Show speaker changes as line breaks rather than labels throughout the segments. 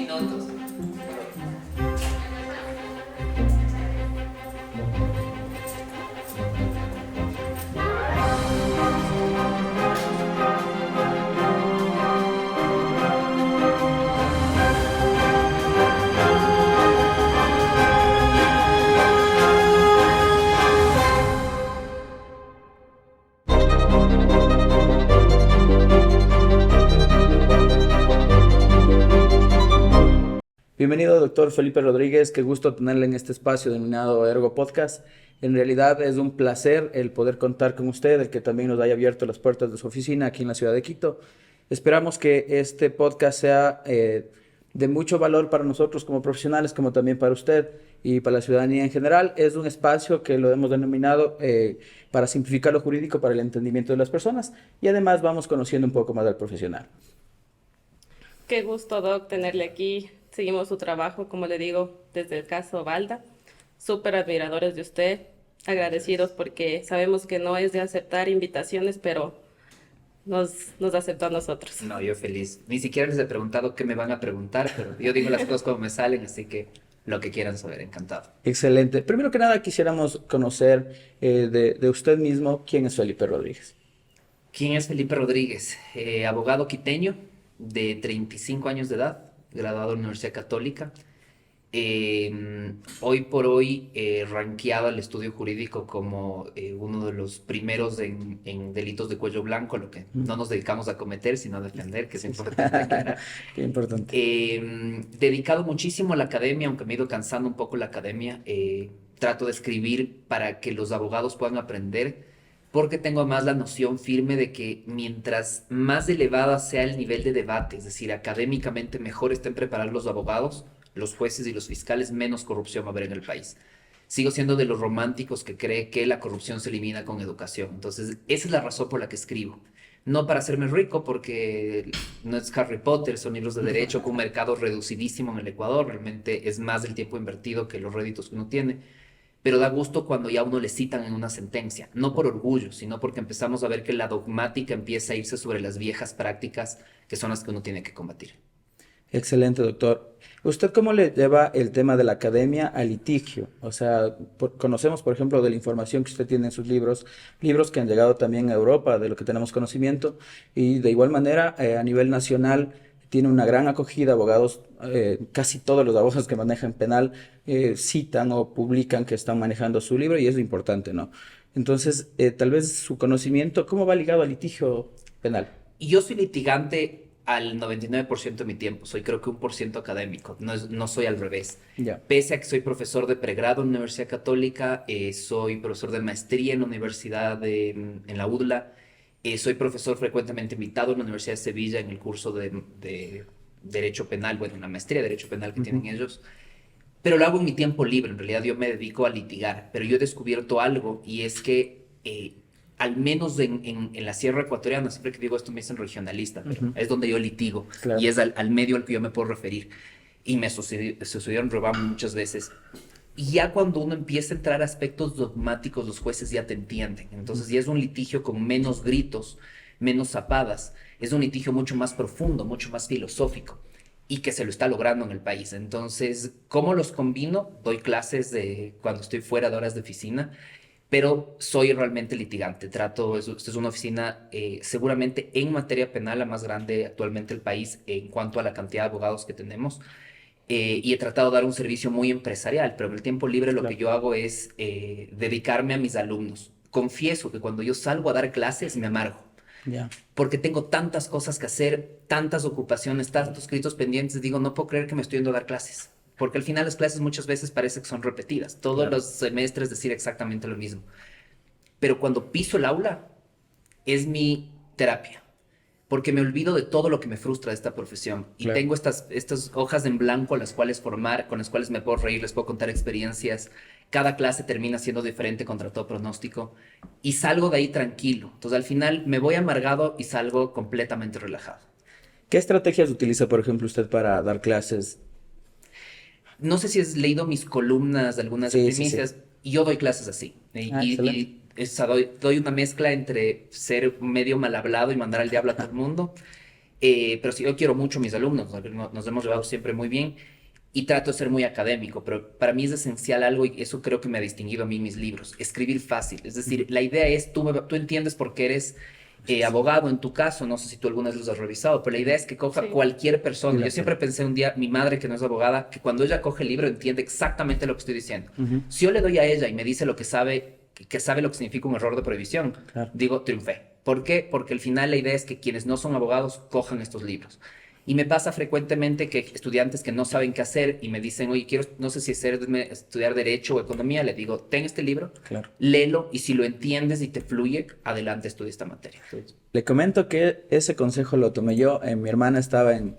minutos.
Bienvenido, doctor Felipe Rodríguez. Qué gusto tenerle en este espacio denominado Ergo Podcast. En realidad es un placer el poder contar con usted, el que también nos haya abierto las puertas de su oficina aquí en la ciudad de Quito. Esperamos que este podcast sea de mucho valor para nosotros como profesionales, como también para usted y para la ciudadanía en general. Es un espacio que lo hemos denominado para simplificar lo jurídico para el entendimiento de las personas y además vamos conociendo un poco más al profesional.
Qué gusto, Doc, tenerle aquí. Seguimos su trabajo, como le digo, desde el caso Balda. Súper admiradores de usted, agradecidos porque sabemos que no es de aceptar invitaciones, pero nos aceptó a nosotros.
No, yo feliz. Ni siquiera les he preguntado qué me van a preguntar, pero yo digo las cosas como me salen, así que lo que quieran saber, encantado.
Excelente. Primero que nada, quisiéramos conocer de usted mismo quién es Felipe Rodríguez.
¿Quién es Felipe Rodríguez? Abogado quiteño de 35 años de edad, graduado de la Universidad Católica. Hoy por hoy rankeado al estudio jurídico como uno de los primeros en delitos de cuello blanco, lo que no nos dedicamos a cometer, sino a defender, que es importante aclarar.
Qué importante.
Dedicado muchísimo a la academia, aunque me he ido cansando un poco la academia. Trato de escribir para que los abogados puedan aprender, porque tengo además la noción firme de que mientras más elevada sea el nivel de debate, es decir, académicamente mejor estén preparados los abogados, los jueces y los fiscales, menos corrupción va a haber en el país. Sigo siendo de los románticos que cree que la corrupción se elimina con educación. Entonces, esa es la razón por la que escribo. No para hacerme rico, porque no es Harry Potter, son libros de derecho con un mercado reducidísimo en el Ecuador. Realmente es más del tiempo invertido que los réditos que uno tiene. Pero da gusto cuando ya a uno le citan en una sentencia. No por orgullo, sino porque empezamos a ver que la dogmática empieza a irse sobre las viejas prácticas que son las que uno tiene que combatir.
Excelente, doctor. ¿Usted cómo le lleva el tema de la academia al litigio? O sea, conocemos, por ejemplo, de la información que usted tiene en sus libros, libros que han llegado también a Europa, de lo que tenemos conocimiento, y de igual manera, a nivel nacional, tiene una gran acogida. Abogados, casi todos los abogados que manejan penal citan o publican que están manejando su libro, y es importante, ¿no? Entonces, tal vez su conocimiento, ¿cómo va ligado al litigio penal?
Y yo soy litigante al 99% de mi tiempo, soy creo que 1% académico, no soy al revés.
Ya.
Pese a que soy profesor de pregrado en la Universidad Católica, soy profesor de maestría en la Universidad en la UDLA, soy profesor frecuentemente invitado en la Universidad de Sevilla en el curso de Derecho Penal, bueno, en la maestría de Derecho Penal que tienen ellos, pero lo hago en mi tiempo libre. En realidad yo me dedico a litigar, pero yo he descubierto algo, y es que al menos en la Sierra Ecuatoriana, siempre que digo esto me dicen regionalista, pero es donde yo litigo,
Claro.
y es al medio al que yo me puedo referir, y me sucedió en Robam muchas veces. Y ya cuando uno empieza a entrar a aspectos dogmáticos, los jueces ya te entienden. Entonces ya es un litigio con menos gritos, menos zapadas. Es un litigio mucho más profundo, mucho más filosófico, y que se lo está logrando en el país. Entonces, ¿cómo los combino? Doy clases cuando estoy fuera de horas de oficina, pero soy realmente litigante. Esta es una oficina seguramente en materia penal la más grande actualmente del país en cuanto a la cantidad de abogados que tenemos. Y he tratado de dar un servicio muy empresarial, pero en el tiempo libre lo que yo hago es dedicarme a mis alumnos. Confieso que cuando yo salgo a dar clases me amargo,
Ya.
porque tengo tantas cosas que hacer, tantas ocupaciones, tantos escritos pendientes. Digo, no puedo creer que me estoy yendo a dar clases, porque al final las clases muchas veces parece que son repetidas. Todos
Claro.
los semestres decir exactamente lo mismo. Pero cuando piso el aula es mi terapia, porque me olvido de todo lo que me frustra de esta profesión, y
Claro.
tengo estas hojas en blanco las cuales formar, con las cuales me puedo reír, les puedo contar experiencias. Cada clase termina siendo diferente contra todo pronóstico, y salgo de ahí tranquilo. Entonces al final me voy amargado y salgo completamente relajado.
¿Qué estrategias utiliza, por ejemplo, usted para dar clases?
No sé si has leído mis columnas de algunas
Sí, sí, sí.
primicias, y yo doy clases así.
Excelente.
Doy una mezcla entre ser medio mal hablado y mandar al diablo a todo el mundo, Pero sí, yo quiero mucho a mis alumnos, nos hemos llevado siempre muy bien y trato de ser muy académico, pero para mí es esencial algo y eso creo que me ha distinguido a mí en mis libros, escribir fácil. Es decir, la idea es, tú entiendes por qué eres abogado en tu caso, no sé si tú alguna vez los has revisado, pero la idea es que coja
Sí.
cualquier persona. Yo
Gracias.
siempre pensé un día, mi madre que no es abogada, que cuando ella coge el libro entiende exactamente lo que estoy diciendo.
Ujú.
Si yo le doy a ella y me dice lo que sabe, que sabe lo que significa un error de prohibición,
Claro.
digo, triunfé. ¿Por qué? Porque al final la idea es que quienes no son abogados cojan estos libros. Y me pasa frecuentemente que estudiantes que no saben qué hacer y me dicen, oye, quiero, no sé si estudiar Derecho o Economía, le digo, ten este libro,
Claro.
léelo y si lo entiendes y te fluye, adelante estudia esta materia.
Le comento que ese consejo lo tomé yo. Mi hermana estaba en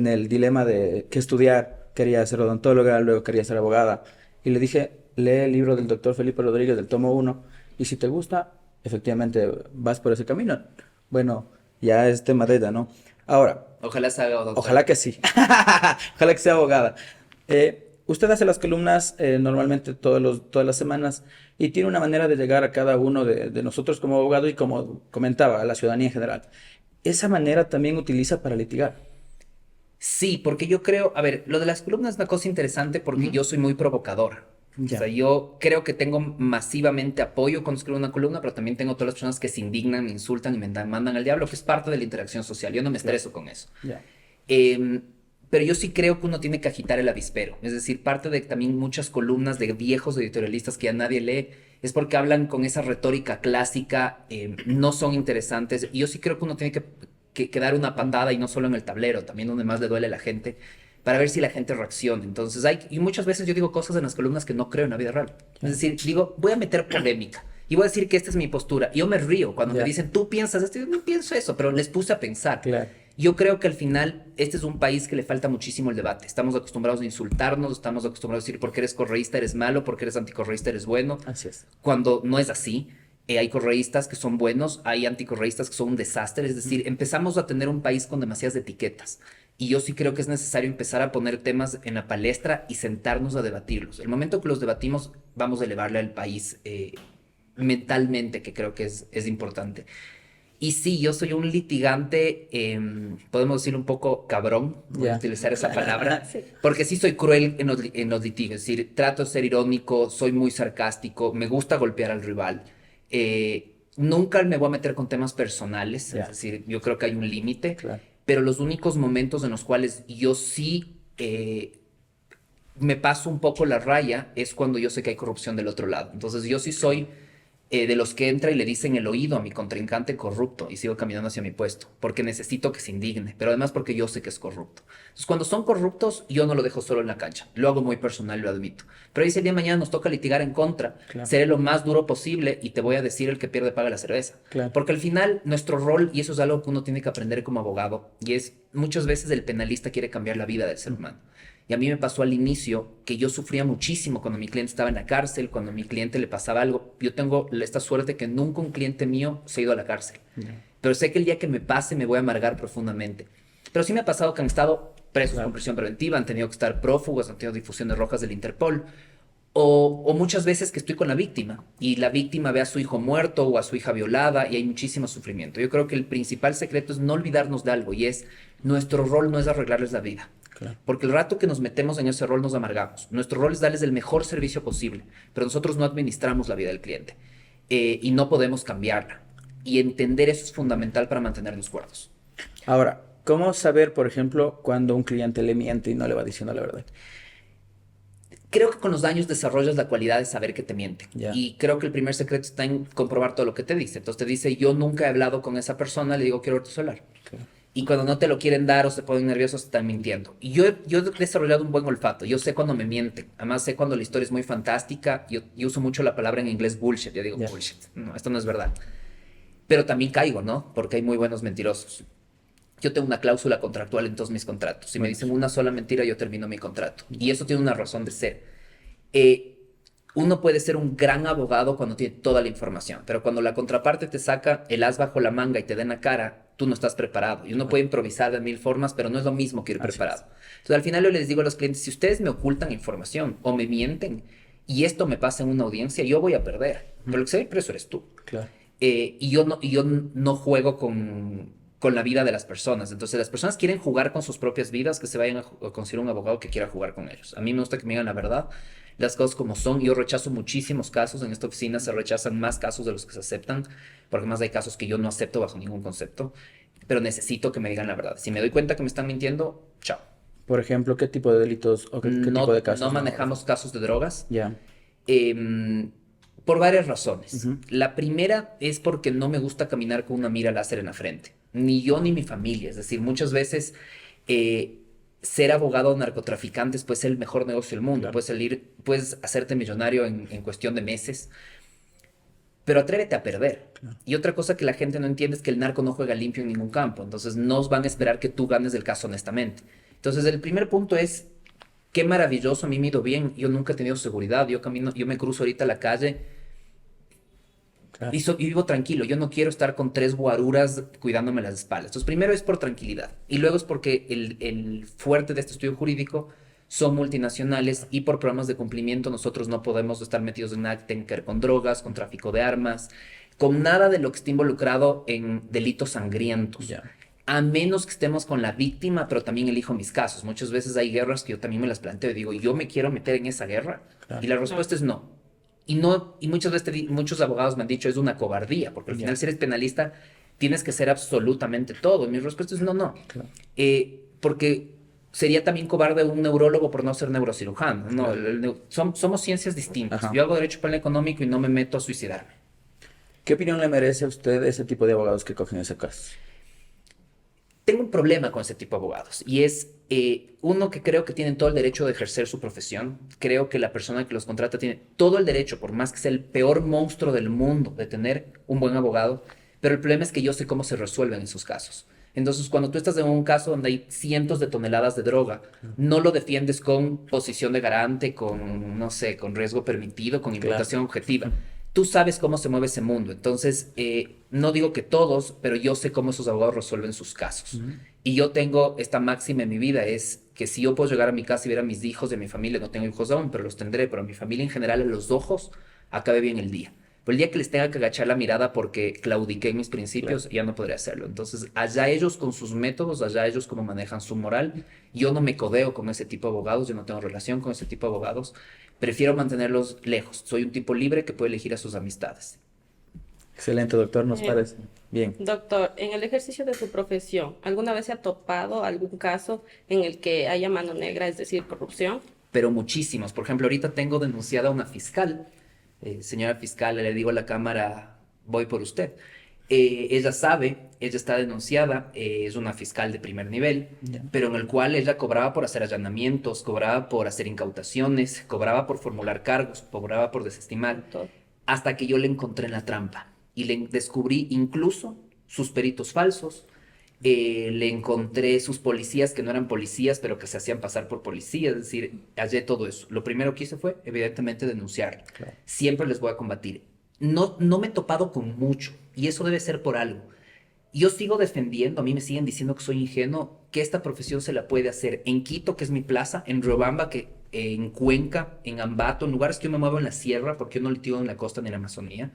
el dilema de qué estudiar. Quería ser odontóloga, luego quería ser abogada. Y le dije, lee el libro del doctor Felipe Rodríguez del tomo uno. Y si te gusta, efectivamente vas por ese camino. Bueno, ya es tema de ella, ¿no? Ahora,
Ojalá se haga doctor.
ojalá que sí. Ojalá que sea abogada. Usted hace las columnas normalmente todas las semanas y tiene una manera de llegar a cada uno de nosotros como abogado y como comentaba, a la ciudadanía en general. Esa manera también utiliza para litigar.
Sí, porque yo creo, a ver, lo de las columnas es una cosa interesante porque yo soy muy provocador.
Ya.
O sea, yo creo que tengo masivamente apoyo cuando escribo una columna, pero también tengo todas las personas que se indignan, me insultan y mandan al diablo, que es parte de la interacción social. Yo no me estreso con eso.
Ya.
Pero yo sí creo que uno tiene que agitar el avispero. Es decir, parte de también muchas columnas de viejos editorialistas que ya nadie lee es porque hablan con esa retórica clásica, no son interesantes. Y yo sí creo que uno tiene que dar una patada y no solo en el tablero, también donde más le duele a la gente, para ver si la gente reacciona. Entonces, y muchas veces yo digo cosas en las columnas que no creo en la vida real. Es decir, digo, voy a meter polémica. Y voy a decir que esta es mi postura. Y yo me río cuando me
Ya.
dicen, tú piensas esto. Yo no pienso eso, pero les puse a pensar.
Claro.
Yo creo que al final este es un país que le falta muchísimo el debate. Estamos acostumbrados a insultarnos, estamos acostumbrados a decir porque eres correísta eres malo, porque eres anticorreísta eres bueno,
Así es.
cuando no es así. Hay correístas que son buenos, hay anticorreístas que son un desastre. Es decir, empezamos a tener un país con demasiadas etiquetas. Y yo sí creo que es necesario empezar a poner temas en la palestra y sentarnos a debatirlos. El momento que los debatimos, vamos a elevarle al país mentalmente, que creo que es importante. Y sí, yo soy un litigante, podemos decir un poco cabrón, voy a
Ya.
utilizar esa palabra,
Sí.
porque sí soy cruel en los litigios, es decir, trato de ser irónico, soy muy sarcástico, me gusta golpear al rival. Nunca me voy a meter con temas personales,
Ya.
es decir, yo creo que hay un límite,
Claro.
pero los únicos momentos en los cuales yo sí me paso un poco la raya es cuando yo sé que hay corrupción del otro lado. Entonces yo sí soy de los que entra y le dicen el oído a mi contrincante corrupto y sigo caminando hacia mi puesto, porque necesito que se indigne, pero además porque yo sé que es corrupto. Entonces cuando son corruptos, yo no lo dejo solo en la cancha, lo hago muy personal, lo admito. Pero ahí si el día de mañana nos toca litigar en contra,
Claro.
seré lo más duro posible y te voy a decir el que pierde paga la cerveza.
Claro.
Porque al final nuestro rol, y eso es algo que uno tiene que aprender como abogado, y es muchas veces el penalista quiere cambiar la vida del ser humano. Y a mí me pasó al inicio que yo sufría muchísimo cuando mi cliente estaba en la cárcel, cuando a mi cliente le pasaba algo. Yo tengo esta suerte que nunca un cliente mío se ha ido a la cárcel. Pero sé que el día que me pase me voy a amargar profundamente. Pero sí me ha pasado que han estado presos con prisión preventiva, han tenido que estar prófugos, han tenido difusiones rojas del Interpol. O muchas veces que estoy con la víctima y la víctima ve a su hijo muerto o a su hija violada y hay muchísimo sufrimiento. Yo creo que el principal secreto es no olvidarnos de algo y es nuestro rol no es arreglarles la vida.
Claro.
Porque el rato que nos metemos en ese rol nos amargamos. Nuestro rol es darles el mejor servicio posible, pero nosotros no administramos la vida del cliente y no podemos cambiarla. Y entender eso es fundamental para mantenernos cuerdos.
Ahora, ¿cómo saber, por ejemplo, cuando un cliente le miente y no le va diciendo la verdad?
Creo que con los años desarrollas la cualidad de saber que te mienten.
Ya.
Y creo que el primer secreto está en comprobar todo lo que te dice. Entonces te dice, yo nunca he hablado con esa persona, le digo, quiero ver tu celular.
Claro.
Y cuando no te lo quieren dar o se ponen nerviosos, están mintiendo. Y yo he desarrollado un buen olfato. Yo sé cuando me mienten. Además, sé cuando la historia es muy fantástica. Yo uso mucho la palabra en inglés bullshit. Yo digo
Ya.
bullshit. No, esto no es verdad. Pero también caigo, ¿no? Porque hay muy buenos mentirosos. Yo tengo una cláusula contractual en todos mis contratos. Si me dicen una sola mentira, yo termino mi contrato. Y eso tiene una razón de ser. Uno puede ser un gran abogado cuando tiene toda la información, pero cuando la contraparte te saca el as bajo la manga y te da en la cara, tú no estás preparado. Y uno puede improvisar de mil formas, pero no es lo mismo que ir
Así
preparado. Entonces, al final yo les digo a los clientes, si ustedes me ocultan información o me mienten y esto me pasa en una audiencia, yo voy a perder. Pero el que se ve preso eres tú.
Claro.
Y yo no juego con la vida de las personas. Entonces, las personas quieren jugar con sus propias vidas, que se vayan a conseguir un abogado que quiera jugar con ellos. A mí me gusta que me digan la verdad, las cosas como son. Yo rechazo muchísimos casos. En esta oficina se rechazan más casos de los que se aceptan, porque más hay casos que yo no acepto bajo ningún concepto, pero necesito que me digan la verdad. Si me doy cuenta que me están mintiendo, chao.
Por ejemplo, ¿qué tipo de delitos o qué tipo de casos?
No manejamos casos de drogas.
Ya.
Em, por varias razones.
Ujú.
La primera es porque no me gusta caminar con una mira láser en la frente. Ni yo ni mi familia. Es decir, muchas veces eh, ser abogado de narcotraficantes puede ser el mejor negocio del mundo.
Claro.
Puedes salir, puedes hacerte millonario en cuestión de meses. Pero atrévete a perder.
Claro.
Y otra cosa que la gente no entiende es que el narco no juega limpio en ningún campo. Entonces no van a esperar que tú ganes el caso honestamente. Entonces el primer punto es, qué maravilloso, a mí me ha ido bien. Yo nunca he tenido seguridad. Yo camino, yo me cruzo ahorita la calle
Claro.
y vivo tranquilo. Yo no quiero estar con tres guaruras cuidándome las espaldas. Entonces primero es por tranquilidad. Y luego es porque el fuerte de este estudio jurídico son multinacionales y por programas de cumplimiento nosotros no podemos estar metidos en nada que tenga que ver con drogas, con tráfico de armas, con nada de lo que esté involucrado en delitos sangrientos.
Ya.
A menos que estemos con la víctima, pero también elijo mis casos. Muchas veces hay guerras que yo también me las planteo y digo, ¿yo me quiero meter en esa guerra?
Claro.
Y la respuesta es no. Y no, y muchas veces muchos abogados me han dicho, es una cobardía, porque al
Ya.
final si eres penalista tienes que ser absolutamente todo. Y mi respuesta es no, no.
Claro.
Porque sería también cobarde un neurólogo por no ser neurocirujano. No,
Claro.
somos ciencias distintas.
Ajá.
Yo hago derecho penal económico y no me meto a suicidarme.
¿Qué opinión le merece a usted ese tipo de abogados que cogen ese caso?
Tengo un problema con ese tipo de abogados y es uno que creo que tienen todo el derecho de ejercer su profesión. Creo que la persona que los contrata tiene todo el derecho, por más que sea el peor monstruo del mundo, de tener un buen abogado. Pero el problema es que yo sé cómo se resuelven esos casos. Entonces, cuando tú estás en un caso donde hay cientos de toneladas de droga, no lo defiendes con posición de garante, con, no sé, con riesgo permitido, con
Claro.
imputación objetiva. Tú sabes cómo se mueve ese mundo. Entonces, no digo que todos, pero yo sé cómo esos abogados resuelven sus casos.
Ujú.
Y yo tengo esta máxima en mi vida, es que si yo puedo llegar a mi casa y ver a mis hijos de mi familia, no tengo hijos aún, pero los tendré, pero a mi familia en general, a los ojos, acabe bien el día. Pero el día que les tenga que agachar la mirada porque claudiqué en mis principios, ya no podré hacerlo. Entonces, allá ellos con sus métodos, allá ellos cómo manejan su moral. Yo no me codeo con ese tipo de abogados, yo no tengo relación con ese tipo de abogados. Prefiero mantenerlos lejos. Soy un tipo libre que puede elegir a sus amistades.
Excelente, doctor, nos
Eh,
parece. Bien.
Doctor, en el ejercicio de su profesión, ¿alguna vez se ha topado algún caso en el que haya mano negra, es decir, corrupción?
Pero muchísimos. Por ejemplo, ahorita tengo denunciada a una fiscal. Señora fiscal, le digo a la cámara, voy por usted. Ella sabe, ella está denunciada, es una fiscal de primer nivel,
Ya.
pero en el cual ella cobraba por hacer allanamientos, cobraba por hacer incautaciones, cobraba por formular cargos, cobraba por desestimar,
Todo.
hasta que yo le encontré en la trampa y le descubrí incluso sus peritos falsos. Le encontré sus policías que no eran policías, pero que se hacían pasar por policías, es decir, hallé todo eso. Lo primero que hice fue, evidentemente, denunciarlo.
Claro.
Siempre les voy a combatir. No me he topado con mucho, y eso debe ser por algo. Yo sigo defendiendo, a mí me siguen diciendo que soy ingenuo, que esta profesión se la puede hacer en Quito, que es mi plaza, en Riobamba, que, en Cuenca, en Ambato, en lugares que yo me muevo en la sierra, porque yo no litigo en la costa ni en la Amazonía.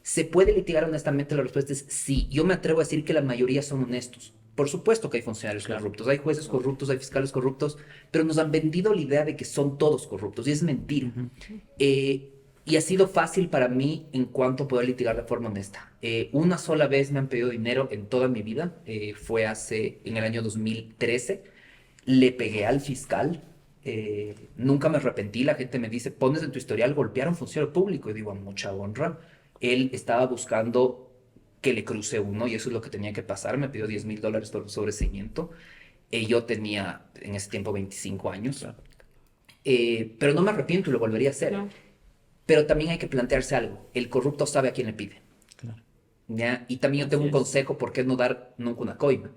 ¿Se puede litigar honestamente? La respuesta es sí. Yo me atrevo a decir que la mayoría son honestos. Por supuesto que hay funcionarios
Claro.
corruptos, hay jueces corruptos, hay fiscales corruptos, pero nos han vendido la idea de que son todos corruptos y es mentira.
Ujú.
Y ha sido fácil para mí en cuanto a poder litigar de forma honesta. Una sola vez me han pedido dinero en toda mi vida, fue en el año 2013. Le pegué al fiscal, nunca me arrepentí. La gente me dice, pones en tu historial golpear a un funcionario público. Y digo, a mucha honra. Él estaba buscando que le cruce uno y eso es lo que tenía que pasar. Me pidió $10,000 por sobreseimiento. Yo tenía en ese tiempo 25 años.
Claro.
Pero no me arrepiento y lo volvería a hacer.
No.
Pero también hay que plantearse algo. El corrupto sabe a quién le pide.
Claro.
¿Ya? Y también yo tengo un
Así es.
consejo, ¿por qué no dar nunca una coima?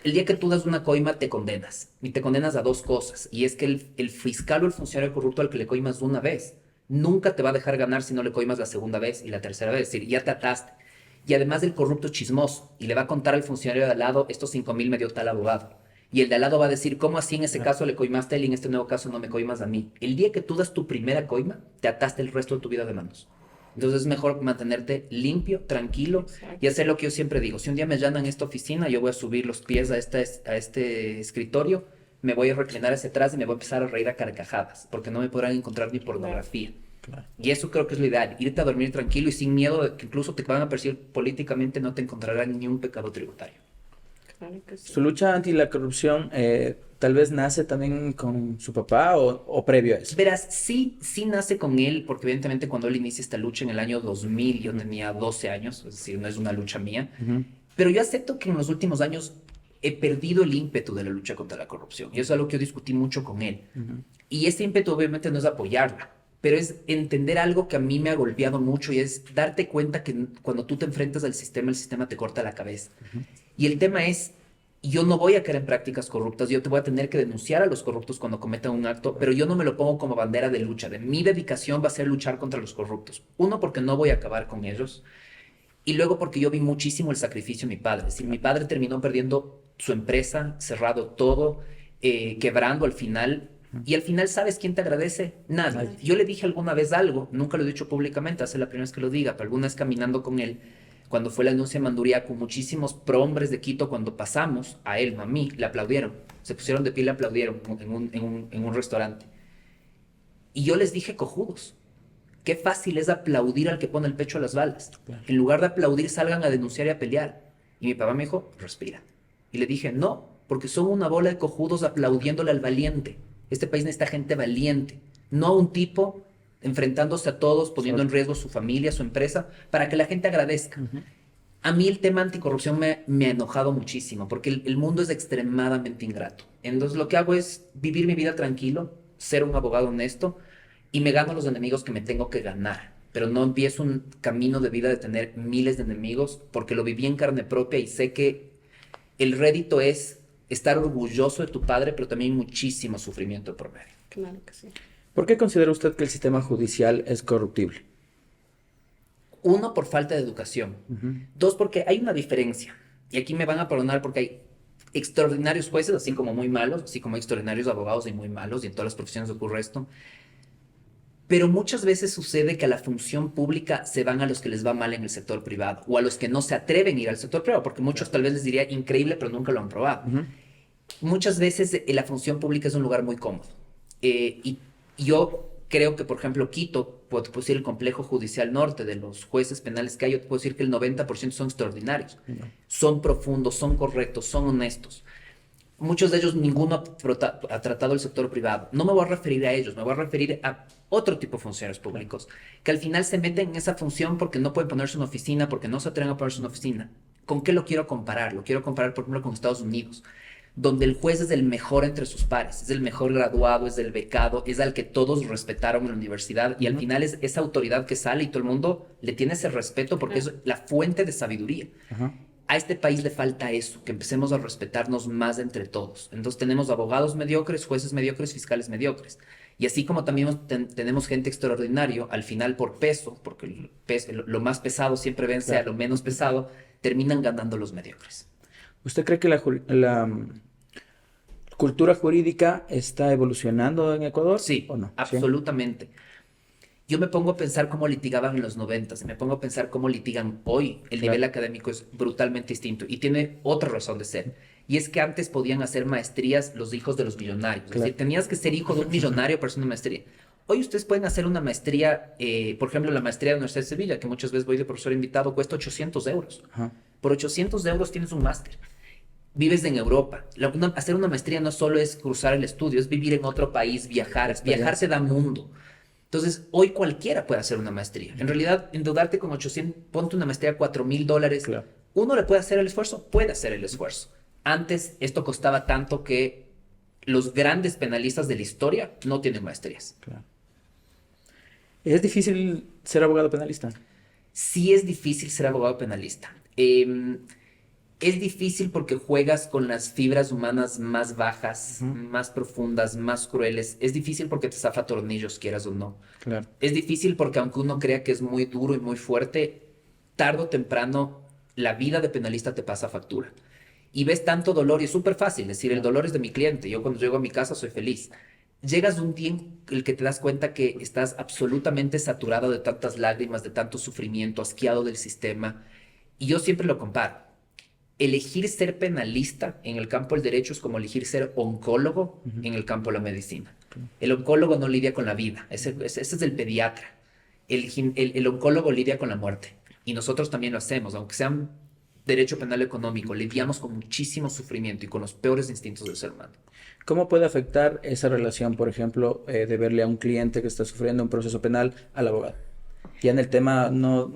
El día que tú das una coima te condenas. Y te condenas a dos cosas. Y es que el fiscal o el funcionario corrupto al que le coimas una vez, nunca te va a dejar ganar si no le coimas la segunda vez y la tercera vez. Es decir, ya te ataste. Y además del corrupto chismoso. Y le va a contar al funcionario de al lado, estos 5,000 me dio tal abogado. Y el de al lado va a decir, ¿cómo así en ese caso le coimaste a él y en este nuevo caso no me coimas a mí? El día que tú das tu primera coima, te ataste el resto de tu vida de manos. Entonces es mejor mantenerte limpio, tranquilo
Exacto.
y hacer lo que yo siempre digo. Si un día me llaman en esta oficina, yo voy a subir los pies a este escritorio, me voy a reclinar hacia atrás y me voy a empezar a reír a carcajadas, porque no me podrán encontrar ni pornografía.
Claro.
Y eso creo que es lo ideal, irte a dormir tranquilo y sin miedo de que incluso te van a perseguir políticamente, no te encontrarán ni un pecado tributario.
Claro que sí.
¿Su lucha anti la corrupción tal vez nace también con su papá o previo a eso?
Verás, sí, sí nace con él, porque evidentemente cuando él inicia esta lucha en el año 2000, yo
Ujú.
tenía 12 años, es decir, no es una lucha mía,
Ujú.
pero yo acepto que en los últimos años he perdido el ímpetu de la lucha contra la corrupción, y eso es algo que yo discutí mucho con él.
Ujú.
Y ese ímpetu obviamente no es apoyarla, pero es entender algo que a mí me ha golpeado mucho y es darte cuenta que cuando tú te enfrentas al sistema, el sistema te corta la cabeza.
Ujú.
Y el tema es, yo no voy a caer en prácticas corruptas, yo te voy a tener que denunciar a los corruptos cuando cometan un acto, pero yo no me lo pongo como bandera de lucha. De mi dedicación va a ser luchar contra los corruptos. Uno, porque no voy a acabar con ellos. Y luego porque yo vi muchísimo el sacrificio de mi padre. Es decir, mi padre terminó perdiendo su empresa, cerrado todo, quebrando al final. Y al final, ¿sabes quién te agradece? Nadie.
Nadie.
Yo le dije alguna vez algo, nunca lo he dicho públicamente, hace la primera vez que lo diga, pero alguna vez caminando con él, cuando fue la anuncia de Manduriaco, muchísimos prohombres de Quito, cuando pasamos, a él, no a mí, le aplaudieron. Se pusieron de pie y le aplaudieron en un restaurante. Y yo les dije, cojudos, qué fácil es aplaudir al que pone el pecho a las balas.
Claro.
En lugar de aplaudir, salgan a denunciar y a pelear. Y mi papá me dijo, respira. Y le dije, no, porque son una bola de cojudos aplaudiéndole al valiente. Este país necesita gente valiente, no a un tipo enfrentándose a todos, poniendo en riesgo su familia, su empresa, para que la gente agradezca.
Ujú.
A mí el tema anticorrupción me ha enojado muchísimo, porque el mundo es extremadamente ingrato. Entonces lo que hago es vivir mi vida tranquilo, ser un abogado honesto, y me gano los enemigos que me tengo que ganar. Pero no empiezo un camino de vida de tener miles de enemigos, porque lo viví en carne propia y sé que el rédito es estar orgulloso de tu padre, pero también muchísimo sufrimiento por medio.
Claro que sí.
¿Por qué considera usted que el sistema judicial es corruptible?
Uno, por falta de educación.
Ujú.
Dos, porque hay una diferencia. Y aquí me van a perdonar porque hay extraordinarios jueces, así como muy malos, así como hay extraordinarios abogados y muy malos, y en todas las profesiones ocurre esto. Pero muchas veces sucede que a la función pública se van a los que les va mal en el sector privado, o a los que no se atreven a ir al sector privado, porque muchos tal vez les diría increíble, pero nunca lo han probado.
Ujú.
Muchas veces la función pública es un lugar muy cómodo. Y yo creo que, por ejemplo, Quito, puedo decir el complejo judicial norte de los jueces penales que hay, yo te puedo decir que el 90% son extraordinarios.
No.
Son profundos, son correctos, son honestos. Muchos de ellos ninguno ha tratado el sector privado. No me voy a referir a ellos, me voy a referir a otro tipo de funcionarios públicos que al final se meten en esa función porque no pueden ponerse una oficina, porque no se atreven a ponerse una oficina. ¿Con qué lo quiero comparar? Lo quiero comparar, por ejemplo, con Estados Unidos, donde el juez es el mejor entre sus pares, es el mejor graduado, es el becado, es al que todos respetaron en la universidad y al
Ujú.
final es esa autoridad que sale y todo el mundo le tiene ese respeto porque es la fuente de sabiduría.
Ajá.
A este país le falta eso, que empecemos a respetarnos más entre todos. Entonces tenemos abogados mediocres, jueces mediocres, fiscales mediocres. Y así como también tenemos gente extraordinaria, al final por peso, porque lo más pesado siempre vence a
Claro.
lo menos pesado, terminan ganando los mediocres.
¿Usted cree que la cultura jurídica está evolucionando en Ecuador
Sí,
o no? Sí.
absolutamente. Yo me pongo a pensar cómo litigaban en los 90s, me pongo a pensar cómo litigan hoy. El
Claro.
nivel académico es brutalmente distinto y tiene otra razón de ser. Y es que antes podían hacer maestrías los hijos de los millonarios. Es
Claro.
decir, tenías que ser hijo de un millonario para hacer una maestría. Hoy ustedes pueden hacer una maestría, por ejemplo, la maestría de la Universidad de Sevilla, que muchas veces voy de profesor invitado, cuesta 800 euros.
Ajá.
Por 800 euros tienes un máster. Vives en Europa. Hacer una maestría no solo es cruzar el estudio, es vivir en otro país, viajar. Viajar te da mundo. Entonces, hoy cualquiera puede hacer una maestría. En realidad, endeudarte con 800, ponte una maestría a $4,000.
Claro.
¿Uno le puede hacer el esfuerzo? Puede hacer el esfuerzo. Antes, esto costaba tanto que los grandes penalistas de la historia no tienen maestrías.
Claro. ¿Es difícil ser abogado penalista?
Sí es difícil ser abogado penalista. Es difícil porque juegas con las fibras humanas más bajas,
Ujú.
más profundas, más crueles. Es difícil porque te zafa tornillos, quieras o no.
Claro.
Es difícil porque aunque uno crea que es muy duro y muy fuerte, tarde o temprano la vida de penalista te pasa factura. Y ves tanto dolor y es súper fácil decir, el dolor es de mi cliente. Yo cuando llego a mi casa soy feliz. llegas un día en el que te das cuenta que estás absolutamente saturado de tantas lágrimas, de tanto sufrimiento, asqueado del sistema. Y yo siempre lo comparo. Elegir ser penalista en el campo del derecho es como elegir ser oncólogo
Ujú.
en el campo de la medicina. El oncólogo no lidia con la vida, ese es el pediatra. El oncólogo lidia con la muerte. Y nosotros también lo hacemos, aunque sea un derecho penal económico, lidiamos con muchísimo sufrimiento y con los peores instintos del ser humano.
¿Cómo puede afectar esa relación, por ejemplo, de verle a un cliente que está sufriendo un proceso penal al abogado? Ya en el tema no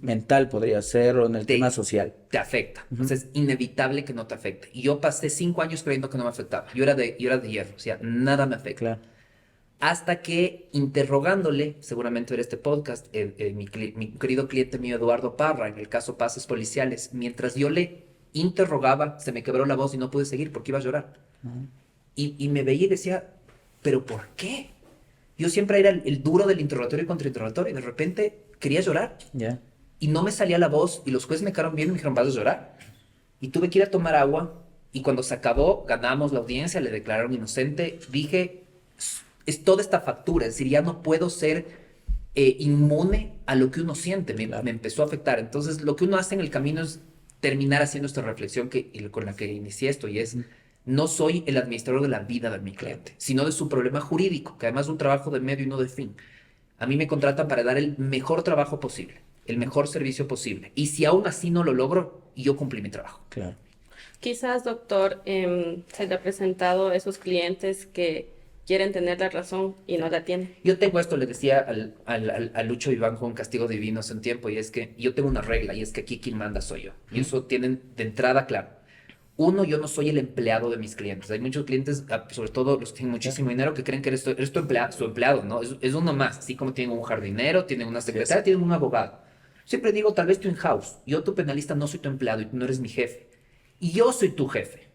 mental podría ser o en el tema
Te,
social.
te afecta. O
Ujú.
sea, es inevitable que no te afecte. Y yo pasé 5 años creyendo que no me afectaba. Yo era de hierro, o sea, nada me afecta.
Claro.
Hasta que interrogándole, seguramente era este podcast, mi querido cliente mío Eduardo Parra, en el caso Pases Policiales, mientras yo le interrogaba, se me quebró la voz y no pude seguir porque iba a llorar.
Ujú.
Y me veía y decía, ¿pero por qué? Yo siempre era el duro del interrogatorio y contrainterrogatorio y de repente quería llorar
Ya.
y no me salía la voz y los jueces me quedaron viendo y me dijeron, vas a llorar. Y tuve que ir a tomar agua y cuando se acabó, ganamos la audiencia, le declararon inocente, dije, es toda esta factura, es decir, ya no puedo ser inmune a lo que uno siente,
Claro.
me empezó a afectar. Entonces, lo que uno hace en el camino es terminar haciendo esta reflexión con la que inicié esto y es,
Ujú.
no soy el administrador de la vida de mi
Claro.
cliente, sino de su problema jurídico, que además es un trabajo de medio y no de fin. A mí me contratan para dar el mejor trabajo posible, el mejor servicio posible. Y si aún así no lo logro, yo cumplí mi trabajo.
Claro.
Quizás, doctor, se le ha presentado a esos clientes que quieren tener la razón y no la tienen.
Yo tengo esto, le decía a Lucho Vivanco un castigo divino hace un tiempo, y es que yo tengo una regla, y es que aquí quien manda soy yo. Y eso tienen de entrada claro. Uno, yo no soy el empleado de mis clientes. Hay muchos clientes, sobre todo los que tienen muchísimo dinero, que creen que eres tu empleado, su empleado, ¿no? Es uno más, así como tienen un jardinero, tienen una secretaria, tienen un abogado. Siempre digo, tal vez tu in-house. Yo, tu penalista, no soy tu empleado y tú no eres mi jefe. Y yo soy tu jefe.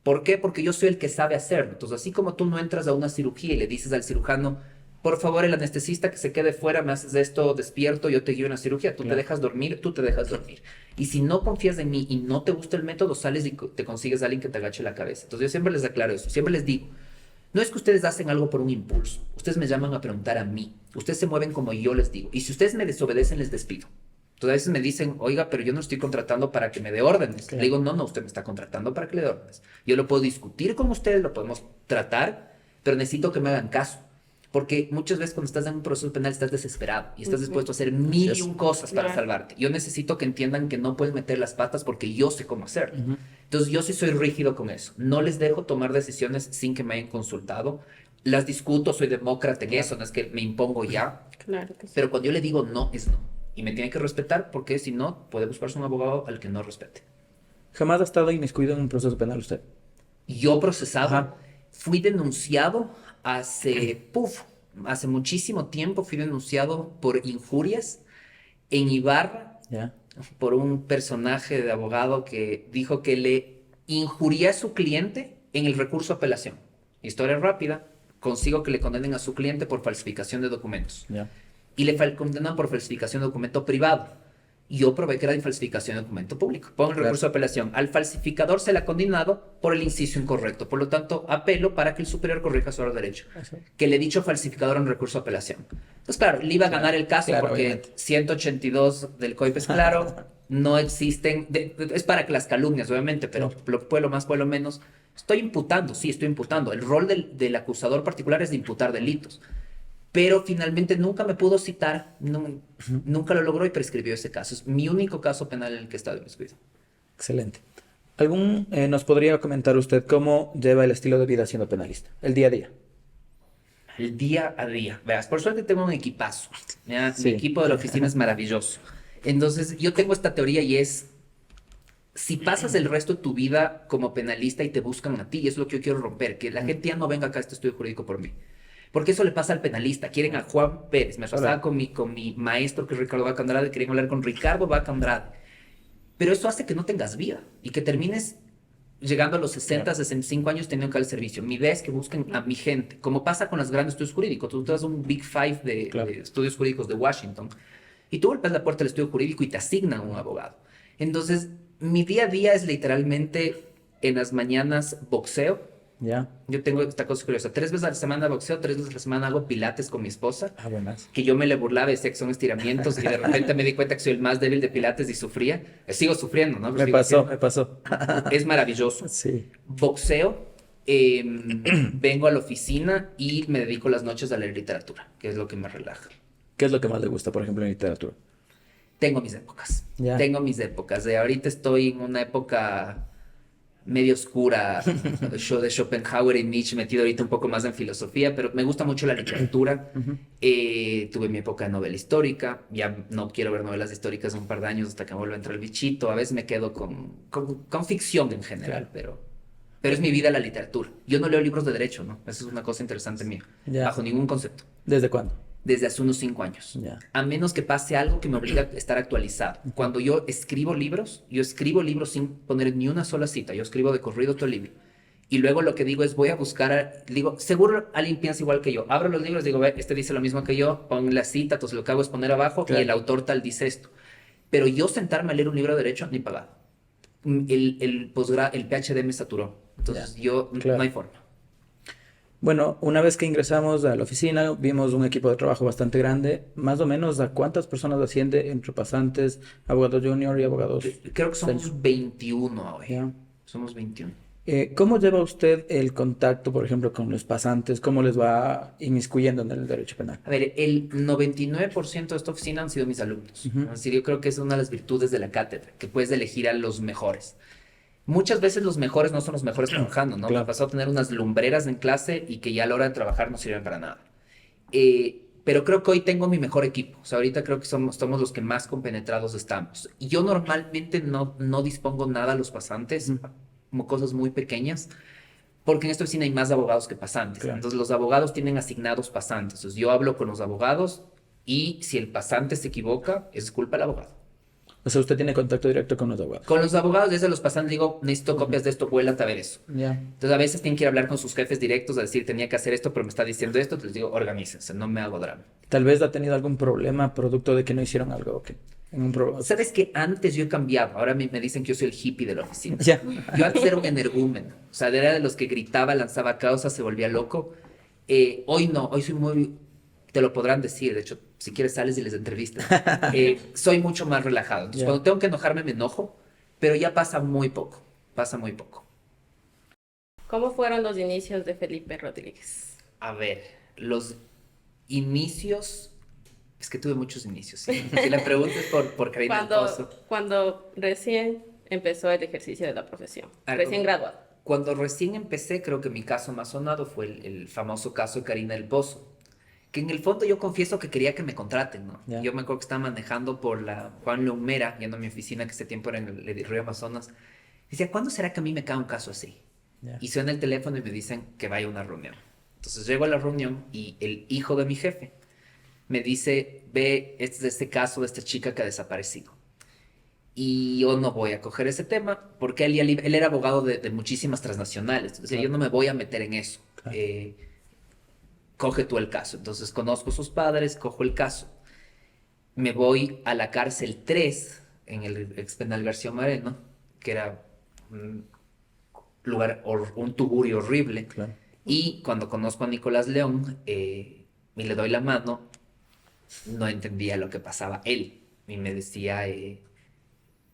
¿Por qué? Porque yo soy el que sabe hacerlo. Entonces, así como tú no entras a una cirugía y le dices al cirujano, por favor, el anestesista que se quede fuera, me haces esto despierto, yo te guío en la cirugía, tú te
Claro.
dejas dormir, tú te dejas dormir. Y si no confías en mí y no te gusta el método, sales y te consigues a alguien que te agache la cabeza. Entonces, yo siempre les aclaro eso, siempre les digo, no es que ustedes hacen algo por un impulso, ustedes me llaman a preguntar a mí, ustedes se mueven como yo les digo, y si ustedes me desobedecen, les despido. Entonces a veces me dicen, oiga, pero yo no estoy contratando para que me dé órdenes.
Claro.
Le digo, no, no, usted me está contratando para que le dé órdenes. Yo lo puedo discutir con ustedes, lo podemos tratar, pero necesito que me hagan caso. Porque muchas veces cuando estás en un proceso penal estás desesperado y estás dispuesto a hacer mil
Así
y
es.
un cosas para
Claro.
salvarte. Yo necesito que entiendan que no puedes meter las patas porque yo sé cómo hacerlo.
Ujú.
Entonces yo sí soy rígido con eso. No les dejo tomar decisiones sin que me hayan consultado. Las discuto, soy demócrata en eso, no es que me impongo ya.
Claro que sí.
Pero cuando yo le digo no, es no. Y me tiene que respetar porque si no, puede buscarse un abogado al que no respete.
¿Jamás ha estado inmiscuido en un proceso penal usted?
Yo procesado,
Ajá.
fui denunciado hace muchísimo tiempo, fui denunciado por injurias en Ibarra
Ya.
por un personaje de abogado que dijo que le injurié a su cliente en el recurso de apelación. Historia rápida, consigo que le condenen a su cliente por falsificación de documentos.
Ya.
Y le condenan por falsificación de documento privado. Y yo probé que era de falsificación de documento público. Pongo el
Claro.
recurso de apelación. Al falsificador se le ha condenado por el inciso incorrecto. Por lo tanto, apelo para que el superior corrija su derecho.
Eso.
Que le he dicho falsificador en recurso de apelación. Entonces, claro, le iba a ganar el caso
Claro,
porque
obviamente.
182 del COIP es claro, no existen, es para que las calumnias, obviamente, pero lo que puede lo más, puede lo menos. Estoy imputando, sí, estoy imputando. El rol del acusador particular es de imputar delitos. Pero finalmente nunca me pudo citar, nunca lo logró y prescribió ese caso. Es mi único caso penal en el que he estado inmiscuido.
Excelente. ¿Nos podría comentar usted cómo lleva el estilo de vida siendo penalista? El día a día.
El día a día. Verás, por suerte tengo un equipazo. ¿Ya?
Sí.
Mi equipo de la oficina es maravilloso. Entonces, yo tengo esta teoría y es, si pasas el resto de tu vida como penalista y te buscan a ti, y es lo que yo quiero romper, que la gente ya no venga acá a este estudio jurídico por mí. Porque eso le pasa al penalista. Quieren a Juan Pérez. Me pasaba con mi maestro, que es Ricardo Vaca Andrade, querían hablar con Ricardo Vaca Andrade. Pero eso hace que no tengas vida y que termines llegando a los 60, 65 años teniendo que dar el servicio. Mi idea es que busquen a mi gente, como pasa con los grandes estudios jurídicos. Tú te vas a un Big Five de estudios jurídicos de Washington y tú golpeas la puerta del estudio jurídico y te asignan un abogado. Entonces, mi día a día es literalmente en las mañanas boxeo,
Ya.
Yo tengo esta cosa curiosa. 3 veces a la semana boxeo, 3 veces a la semana hago pilates con mi esposa.
Ah, buenas.
Que yo me le burlaba de sexo, son estiramientos, y de repente me di cuenta que soy el más débil de pilates y sufría. Sigo sufriendo, ¿no? Pero
Me
sigo
pasó,
haciendo.
me pasó.
Es maravilloso.
Sí.
Boxeo, vengo a la oficina y me dedico las noches a leer literatura, que es lo que me relaja.
¿Qué es lo que más le gusta, por ejemplo, en literatura?
Tengo mis épocas.
Ya.
Tengo mis épocas. Ahorita estoy en una época medio oscura, yo de Schopenhauer y Nietzsche, metido ahorita un poco más en filosofía, pero me gusta mucho la literatura.
Ujú.
Tuve mi época de novela histórica, ya no quiero ver novelas históricas un par de años hasta que me vuelva a entrar el bichito. A veces me quedo con ficción en general,
Claro.
pero es mi vida la literatura. Yo no leo libros de derecho, ¿no? Eso es una cosa interesante mía,
Ya.
bajo ningún concepto,
¿Desde cuándo?
desde hace unos 5 años.
Ya.
A menos que pase algo que me obligue a estar actualizado. Cuando yo escribo libros sin poner ni una sola cita. Yo escribo de corrido todo el libro. Y luego lo que digo es, voy a buscar, digo, seguro alguien piensa igual que yo. Abro los libros, digo, ve, este dice lo mismo que yo, pon la cita, entonces lo que hago es poner abajo
Claro.
y el autor tal dice esto. Pero yo sentarme a leer un libro de derecho, ni pagado. El PhD me saturó. Entonces
Claro.
no hay forma.
Bueno, una vez que ingresamos a la oficina, vimos un equipo de trabajo bastante grande. Más o menos, ¿a cuántas personas asciende entre pasantes, abogados junior y abogados
Creo que somos
senior?
21 hoy.
Ya.
Somos 21.
¿Cómo lleva usted el contacto, por ejemplo, con los pasantes? ¿Cómo les va inmiscuyendo en el derecho penal?
A ver, el 99% de esta oficina han sido mis alumnos.
Ujú.
Es decir, yo creo que es una de las virtudes de la cátedra, que puedes elegir a los mejores. Muchas veces los mejores no son los mejores trabajando, ¿no? Me ha
Claro.
pasado tener unas lumbreras en clase y que ya a la hora de trabajar no sirven para nada. Pero creo que hoy tengo mi mejor equipo. O sea, ahorita creo que somos los que más compenetrados estamos. Y yo normalmente no dispongo nada a los pasantes,
Ujú.
como cosas muy pequeñas, porque en esta oficina hay más abogados que pasantes.
Claro.
Entonces los abogados tienen asignados pasantes. Entonces yo hablo con los abogados y si el pasante se equivoca, es culpa del abogado.
O sea, usted tiene contacto directo con los abogados.
Con los abogados, desde los pasantes digo, necesito copias de esto, vuélate a ver eso.
Ya.
Entonces a veces tienen que ir a hablar con sus jefes directos a decir, tenía que hacer esto, pero me está diciendo esto. Les digo, organícense, no me hago drama.
Tal vez ha tenido algún problema producto de que no hicieron algo. ¿Ok?
¿Sabes que antes yo he cambiado? Ahora me dicen que yo soy el hippie de la oficina.
Ya.
Yo antes era un energúmeno. O sea, era de los que gritaba, lanzaba causas, se volvía loco. Hoy no, hoy soy muy... Te lo podrán decir, de hecho, si quieres sales y les entrevistas. Soy mucho más relajado. Entonces,
Ya.
cuando tengo que enojarme, me enojo, pero ya pasa muy poco. Pasa muy poco.
¿Cómo fueron los inicios de Felipe Rodríguez?
A ver, los inicios... Es que tuve muchos inicios. ¿Sí? Si la pregunta es por Karina del Pozo.
Cuando recién empezó el ejercicio de la profesión,
Ah,
recién graduado.
Cuando recién empecé, creo que mi caso más sonado fue el famoso caso de Karina del Pozo. Que en el fondo yo confieso que quería que me contraten, ¿no?
Ya.
Yo me acuerdo que estaba manejando por la Juan Leumera, yendo a mi oficina, que ese tiempo era en el Río Amazonas. Decía, ¿cuándo será que a mí me cae un caso así?
Ya.
Y suena el teléfono y me dicen que vaya a una reunión. Entonces llego a la reunión y el hijo de mi jefe me dice, ve, este es este caso de esta chica que ha desaparecido. Y yo no voy a coger ese tema porque él era abogado de muchísimas transnacionales. Entonces,
Claro.
yo no me voy a meter en eso.
Claro.
Coge tú el caso. Entonces conozco a sus padres, cojo el caso. Me voy a la cárcel 3 en el ex penal García Moreno, que era un lugar, un tugurio horrible.
Claro.
Y cuando conozco a Nicolás León y le doy la mano, no entendía lo que pasaba él. Y me decía,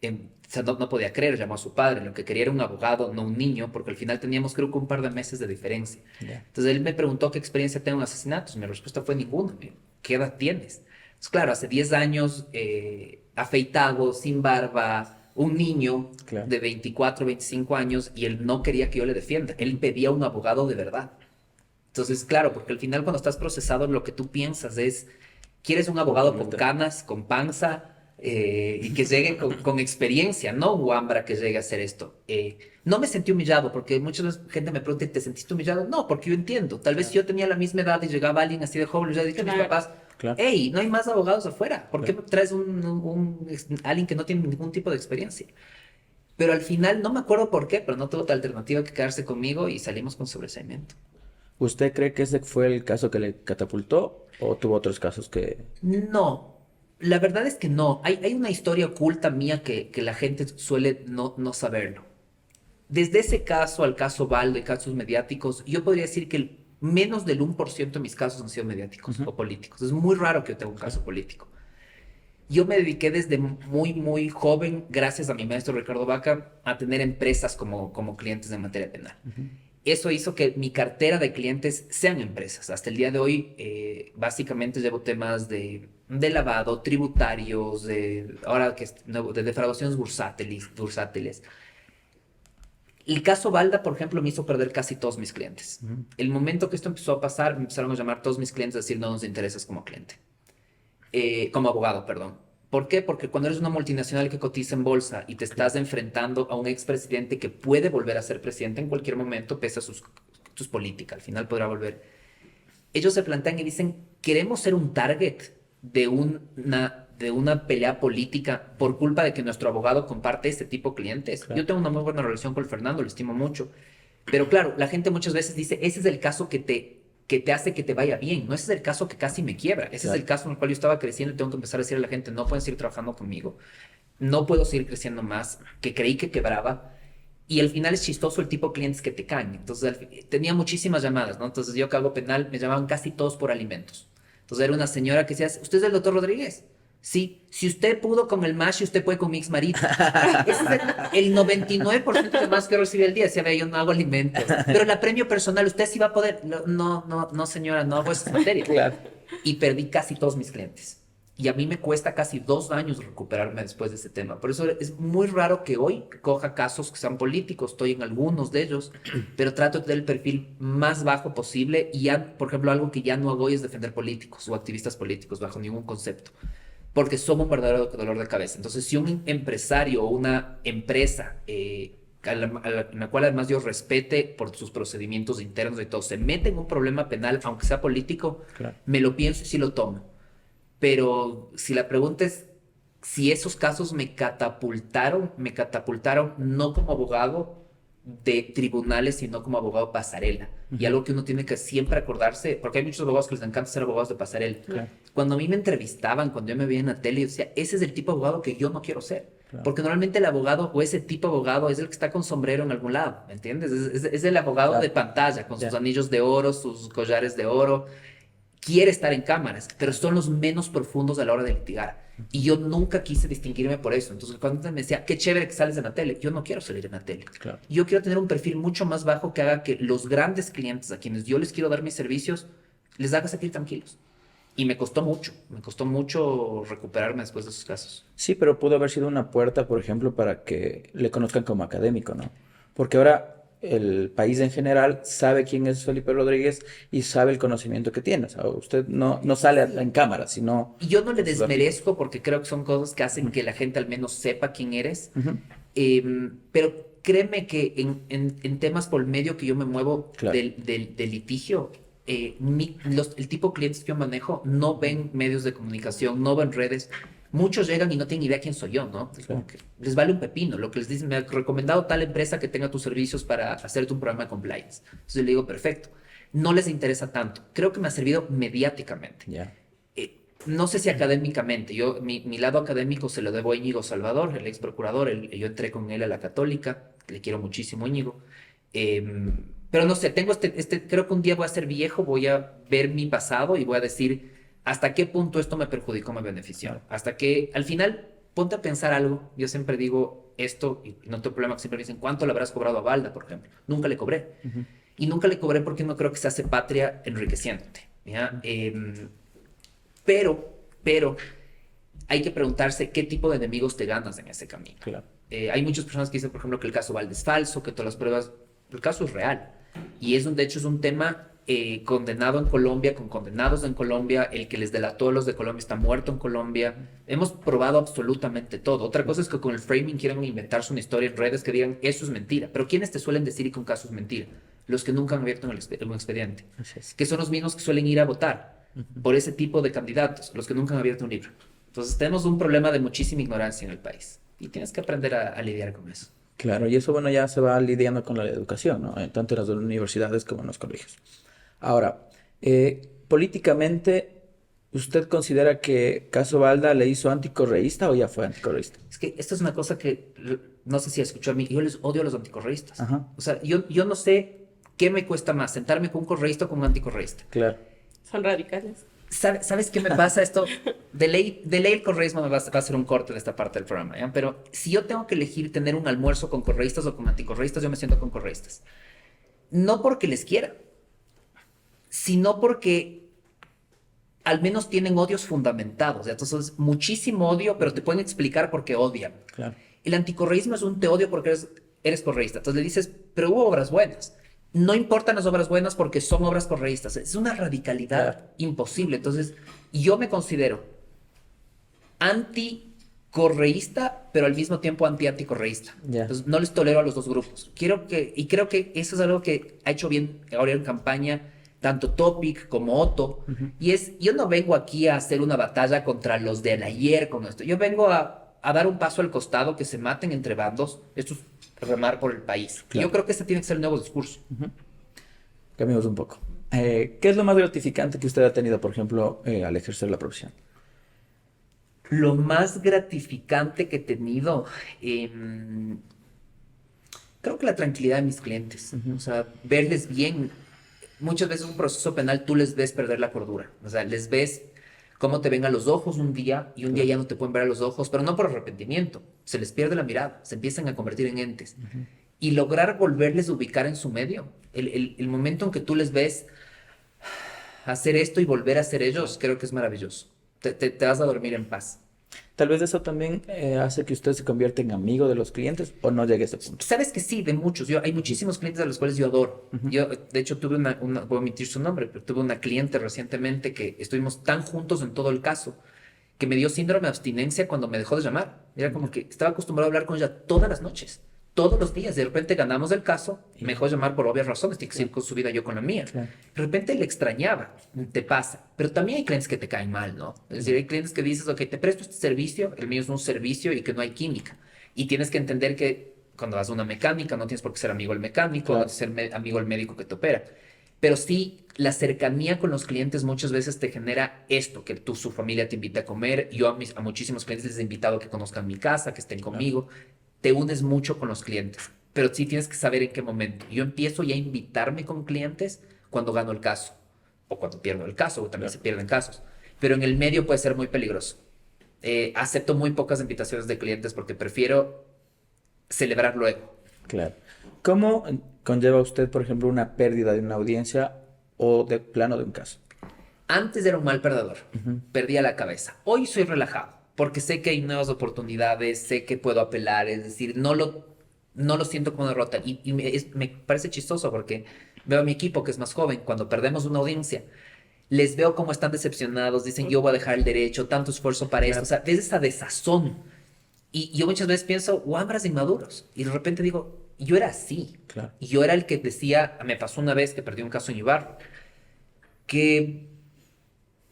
o sea, no podía creer, llamó a su padre. Lo que quería era un abogado, no un niño, porque al final teníamos creo que un par de meses de diferencia.
Ya.
Entonces él me preguntó qué experiencia tengo en asesinatos. Mi respuesta fue ninguna. ¿Qué edad tienes? Pues claro, hace 10 años, afeitado, sin barba, un niño
Claro.
de 24, 25 años, y él no quería que yo le defienda. Él pedía un abogado de verdad. Entonces, claro, porque al final cuando estás procesado, lo que tú piensas es, ¿quieres un abogado con canas, con panza, y que llegue con experiencia, no un guambra que llegue a hacer esto? No me sentí humillado, porque mucha gente me pregunta, ¿te sentiste humillado? No, porque yo entiendo. Tal vez si yo tenía la misma edad y llegaba alguien así de joven, yo he dicho a mis
Claro.
papás,
Claro.
hey, no hay más abogados afuera. ¿Por qué
Claro.
traes alguien que no tiene ningún tipo de experiencia? Pero al final, no me acuerdo por qué, pero no tuvo otra alternativa que quedarse conmigo y salimos con sobreseimiento.
¿Usted cree que ese fue el caso que le catapultó o tuvo otros casos que...
No, la verdad es que no. Hay una historia oculta mía que la gente suele no saberlo. Desde ese caso al caso Baldo y casos mediáticos, yo podría decir que menos del 1% de mis casos han sido mediáticos o políticos. Es muy raro que yo tenga un caso político. Yo me dediqué desde muy, muy joven, gracias a mi maestro Ricardo Vaca, a tener empresas como clientes en materia penal. Eso hizo que mi cartera de clientes sean empresas. Hasta el día de hoy, básicamente llevo temas de lavado, tributarios, ahora que de defraudaciones bursátiles. El caso Balda, por ejemplo, me hizo perder casi todos mis clientes. El momento que esto empezó a pasar, me empezaron a llamar todos mis clientes a decir no nos interesas como cliente. Como abogado, perdón. ¿Por qué? Porque cuando eres una multinacional que cotiza en bolsa y te estás enfrentando a un expresidente que puede volver a ser presidente en cualquier momento, pese a sus políticas, al final podrá volver. Ellos se plantean y dicen, queremos ser un target de una pelea política por culpa de que nuestro abogado comparte este tipo de clientes.
Claro.
Yo tengo una muy buena relación con el Fernando, lo estimo mucho. Pero claro, la gente muchas veces dice, ese es el caso que te hace que te vaya bien. No, ese es el caso que casi me quiebra. Ese
Claro.
es el caso en el cual yo estaba creciendo y tengo que empezar a decirle a la gente, no pueden seguir trabajando conmigo. No puedo seguir creciendo más, que creí que quebraba. Y al final es chistoso el tipo de clientes que te caen. Entonces, tenía muchísimas llamadas, ¿no? Entonces, yo que hago penal, me llamaban casi todos por alimentos. Entonces, era una señora que decía, ¿usted es el doctor Rodríguez? Sí, si usted pudo con el MASH, usted puede con mi ex marido. Ese es el 99% de más que recibí el día. Decía, vea, yo no hago alimentos. Pero el premio personal, usted sí va a poder. No, señora, no hago esas materias.
Claro.
Y perdí casi todos mis clientes. Y a mí me cuesta casi 2 años recuperarme después de ese tema. Por eso es muy raro que hoy coja casos que sean políticos. Estoy en algunos de ellos, pero trato de tener el perfil más bajo posible. Y ya, por ejemplo, algo que ya no hago hoy es defender políticos o activistas políticos bajo ningún concepto. Porque son un verdadero dolor de cabeza. Entonces, si un empresario o una empresa en la cual además yo respete por sus procedimientos internos y todo, se mete en un problema penal, aunque sea político,
Claro.
me lo pienso y sí lo tomo. Pero si la pregunta es si esos casos me catapultaron no como abogado de tribunales, sino como abogado pasarela. Y algo que uno tiene que siempre acordarse, porque hay muchos abogados que les encanta ser abogados de pasarela.
Claro.
Cuando a mí me entrevistaban, cuando yo me veía en la tele, yo decía, ese es el tipo de abogado que yo no quiero ser.
Claro.
Porque normalmente el abogado o ese tipo de abogado es el que está con sombrero en algún lado, ¿me entiendes? Es el abogado
Claro.
de pantalla, con sus
Ya.
anillos de oro, sus collares de oro. Quiere estar en cámaras, pero son los menos profundos a la hora de litigar. Y yo nunca quise distinguirme por eso. Entonces, cuando me decía, qué chévere que sales en la tele, yo no quiero salir en la tele.
Claro.
Yo quiero tener un perfil mucho más bajo que haga que los grandes clientes a quienes yo les quiero dar mis servicios, les haga sentir tranquilos. Y me costó mucho recuperarme después de esos casos.
Sí, pero pudo haber sido una puerta, por ejemplo, para que le conozcan como académico, ¿no? Porque ahora el país en general sabe quién es Felipe Rodríguez y sabe el conocimiento que tiene. O sea, usted no sale en cámara, sino...
Y yo no le desmerezco porque creo que son cosas que hacen que la gente al menos sepa quién eres.
Ujú.
Pero créeme que en temas por el medio que yo me muevo
Claro.
del litigio, el tipo de clientes que yo manejo no ven medios de comunicación, no ven redes. Muchos llegan y no tienen idea quién soy yo, ¿no? Es como que les vale un pepino. Lo que les dicen, me ha recomendado tal empresa que tenga tus servicios para hacerte un programa de compliance. Entonces yo le digo, perfecto. No les interesa tanto. Creo que me ha servido mediáticamente.
Ya.
No sé si académicamente. Mi lado académico se lo debo a Íñigo Salvador, el ex procurador. Yo entré con él a la Católica. Le quiero muchísimo, Íñigo. Pero no sé, tengo creo que un día voy a ser viejo, voy a ver mi pasado y voy a decir hasta qué punto esto me perjudicó, me benefició. Hasta que, al final, ponte a pensar algo. Yo siempre digo esto, y no tengo problema que siempre me dicen, ¿cuánto le habrás cobrado a Balda, por ejemplo? Nunca le cobré. Y nunca le cobré porque no creo que se hace patria enriqueciéndote, ¿ya? Pero hay que preguntarse qué tipo de enemigos te ganas en ese camino.
Claro.
Hay muchas personas que dicen, por ejemplo, que el caso Balda es falso, que todas las pruebas... El caso es real. Y de hecho, es un tema condenado en Colombia, con condenados en Colombia. El que les delató a los de Colombia está muerto en Colombia. Hemos probado absolutamente todo. Otra cosa es que con el framing quieran inventarse una historia en redes que digan, eso es mentira. Pero ¿quiénes te suelen decir que un caso es mentira? Los que nunca han abierto un expediente.
Así es.
Que son los mismos que suelen ir a votar por ese tipo de candidatos, los que nunca han abierto un libro. Entonces tenemos un problema de muchísima ignorancia en el país. Y tienes que aprender a lidiar con eso.
Claro, y eso, bueno, ya se va lidiando con la educación, ¿no? Tanto en las universidades como en los colegios. Ahora, políticamente, ¿usted considera que Caso Balda le hizo anticorreísta o ya fue anticorreísta?
Es que esto es una cosa que no sé si escuchó a mí, yo les odio a los anticorreístas.
Ajá.
O sea, yo no sé qué me cuesta más, sentarme con un correísta o con un anticorreísta.
Claro.
Son radicales.
¿Sabes qué me pasa esto? De ley el correísmo va a ser un corte de esta parte del programa, ¿ya? Pero si yo tengo que elegir tener un almuerzo con correístas o con anticorreístas, yo me siento con correístas. No porque les quiera, sino porque al menos tienen odios fundamentados, ¿ya? Entonces, muchísimo odio, pero te pueden explicar por qué odian.
Claro.
El anticorreísmo es un te odio porque eres correísta. Entonces le dices, pero hubo obras buenas. No importan las obras buenas porque son obras correístas. Es una radicalidad
Claro.
imposible. Entonces, yo me considero anticorreísta, pero al mismo tiempo anticorreísta.
Ya.
Entonces, no les tolero a los dos grupos. Creo que eso es algo que ha hecho bien ahora en campaña tanto Topic como Otto. Y yo no vengo aquí a hacer una batalla contra los del ayer con esto. Yo vengo a dar un paso al costado, que se maten entre bandos. Esto es remar por el país.
Claro.
Y yo creo que ese tiene que ser el nuevo discurso.
Cambiamos un poco. ¿Qué es lo más gratificante que usted ha tenido, por ejemplo, al ejercer la profesión?
Lo más gratificante que he tenido, creo que la tranquilidad de mis clientes. O sea, verles bien. Muchas veces un proceso penal tú les ves perder la cordura. O sea, les ves cómo te ven a los ojos un día y un día ya no te pueden ver a los ojos, pero no por arrepentimiento. Se les pierde la mirada, se empiezan a convertir en entes. Y lograr volverles a ubicar en su medio. El momento en que tú les ves hacer esto y volver a ser ellos, creo que es maravilloso. Te vas a dormir en paz.
Tal vez eso también hace que usted se convierta en amigo de los clientes o no llegue a ese punto.
Sabes que sí, de muchos. Hay muchísimos clientes a los cuales yo adoro. Yo, de hecho, tuve voy a omitir su nombre, pero tuve una cliente recientemente que estuvimos tan juntos en todo el caso que me dio síndrome de abstinencia cuando me dejó de llamar. Era como que estaba acostumbrado a hablar con ella todas las noches, todos los días. De repente ganamos el caso, me dejó de llamar por obvias razones, tiene que seguir con su vida, yo con la mía.
Claro.
De repente le extrañaba, te pasa. Pero también hay clientes que te caen mal, ¿no? Es decir, hay clientes que dices, ok, te presto este servicio, el mío es un servicio y que no hay química. Y tienes que entender que cuando vas a una mecánica no tienes por qué ser amigo del mecánico,
Claro.
no tienes que ser amigo del médico que te opera. Pero sí, la cercanía con los clientes muchas veces te genera esto, que su familia te invita a comer. Yo a muchísimos clientes les he invitado a que conozcan mi casa, que estén conmigo. Te unes mucho con los clientes, pero sí tienes que saber en qué momento. Yo empiezo ya a invitarme con clientes cuando gano el caso o cuando pierdo el caso, o también se pierden casos. Pero en el medio puede ser muy peligroso. Acepto muy pocas invitaciones de clientes porque prefiero celebrar luego.
Claro. ¿Cómo conlleva usted, por ejemplo, una pérdida de una audiencia o de plano de un caso?
Antes era un mal perdedor, perdía la cabeza. Hoy soy relajado porque sé que hay nuevas oportunidades, sé que puedo apelar, es decir, no lo siento como derrota. Y me parece chistoso porque veo a mi equipo que es más joven, cuando perdemos una audiencia, les veo cómo están decepcionados, dicen yo voy a dejar el derecho, tanto esfuerzo para esto, o sea, ves esa desazón. Y yo muchas veces pienso, guambras inmaduros, y de repente digo, yo era así.
Claro.
Y yo era el que decía, me pasó una vez que perdí un caso en Ibarra, que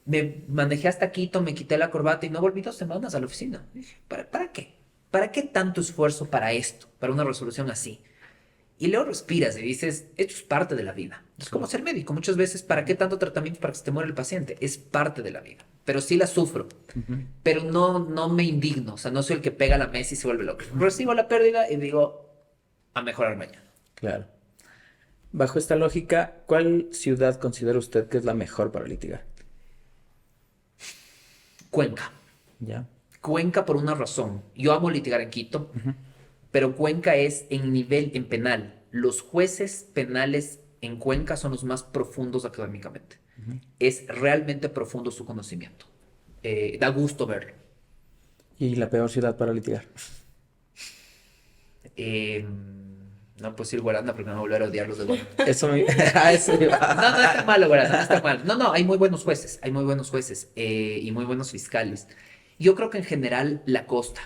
me manejé hasta Quito, me quité la corbata y no volví 2 semanas a la oficina. Dije, ¿para qué? ¿Para qué tanto esfuerzo para esto? Para una resolución así. Y luego respiras y dices, esto es parte de la vida. Es como ser médico. Muchas veces, ¿para qué tanto tratamiento para que se te muera el paciente? Es parte de la vida. Pero sí la sufro. Pero no me indigno. O sea, no soy el que pega a la mesa y se vuelve loco. Recibo la pérdida y digo, a mejorar mañana.
Claro. Bajo esta lógica, ¿cuál ciudad considera usted que es la mejor para litigar?
Cuenca.
¿Ya?
Cuenca por una razón. Yo amo litigar en Quito, pero Cuenca es en penal. Los jueces penales en Cuenca son los más profundos académicamente. Es realmente profundo su conocimiento. Da gusto verlo.
¿Y la peor ciudad para litigar?
No puedo decir Guaranda porque me voy a volver a odiar los de Guaranda.
Eso me... a eso iba.
No está malo, Guaranda, no está mal. No, hay muy buenos jueces, y muy buenos fiscales. Yo creo que en general la costa,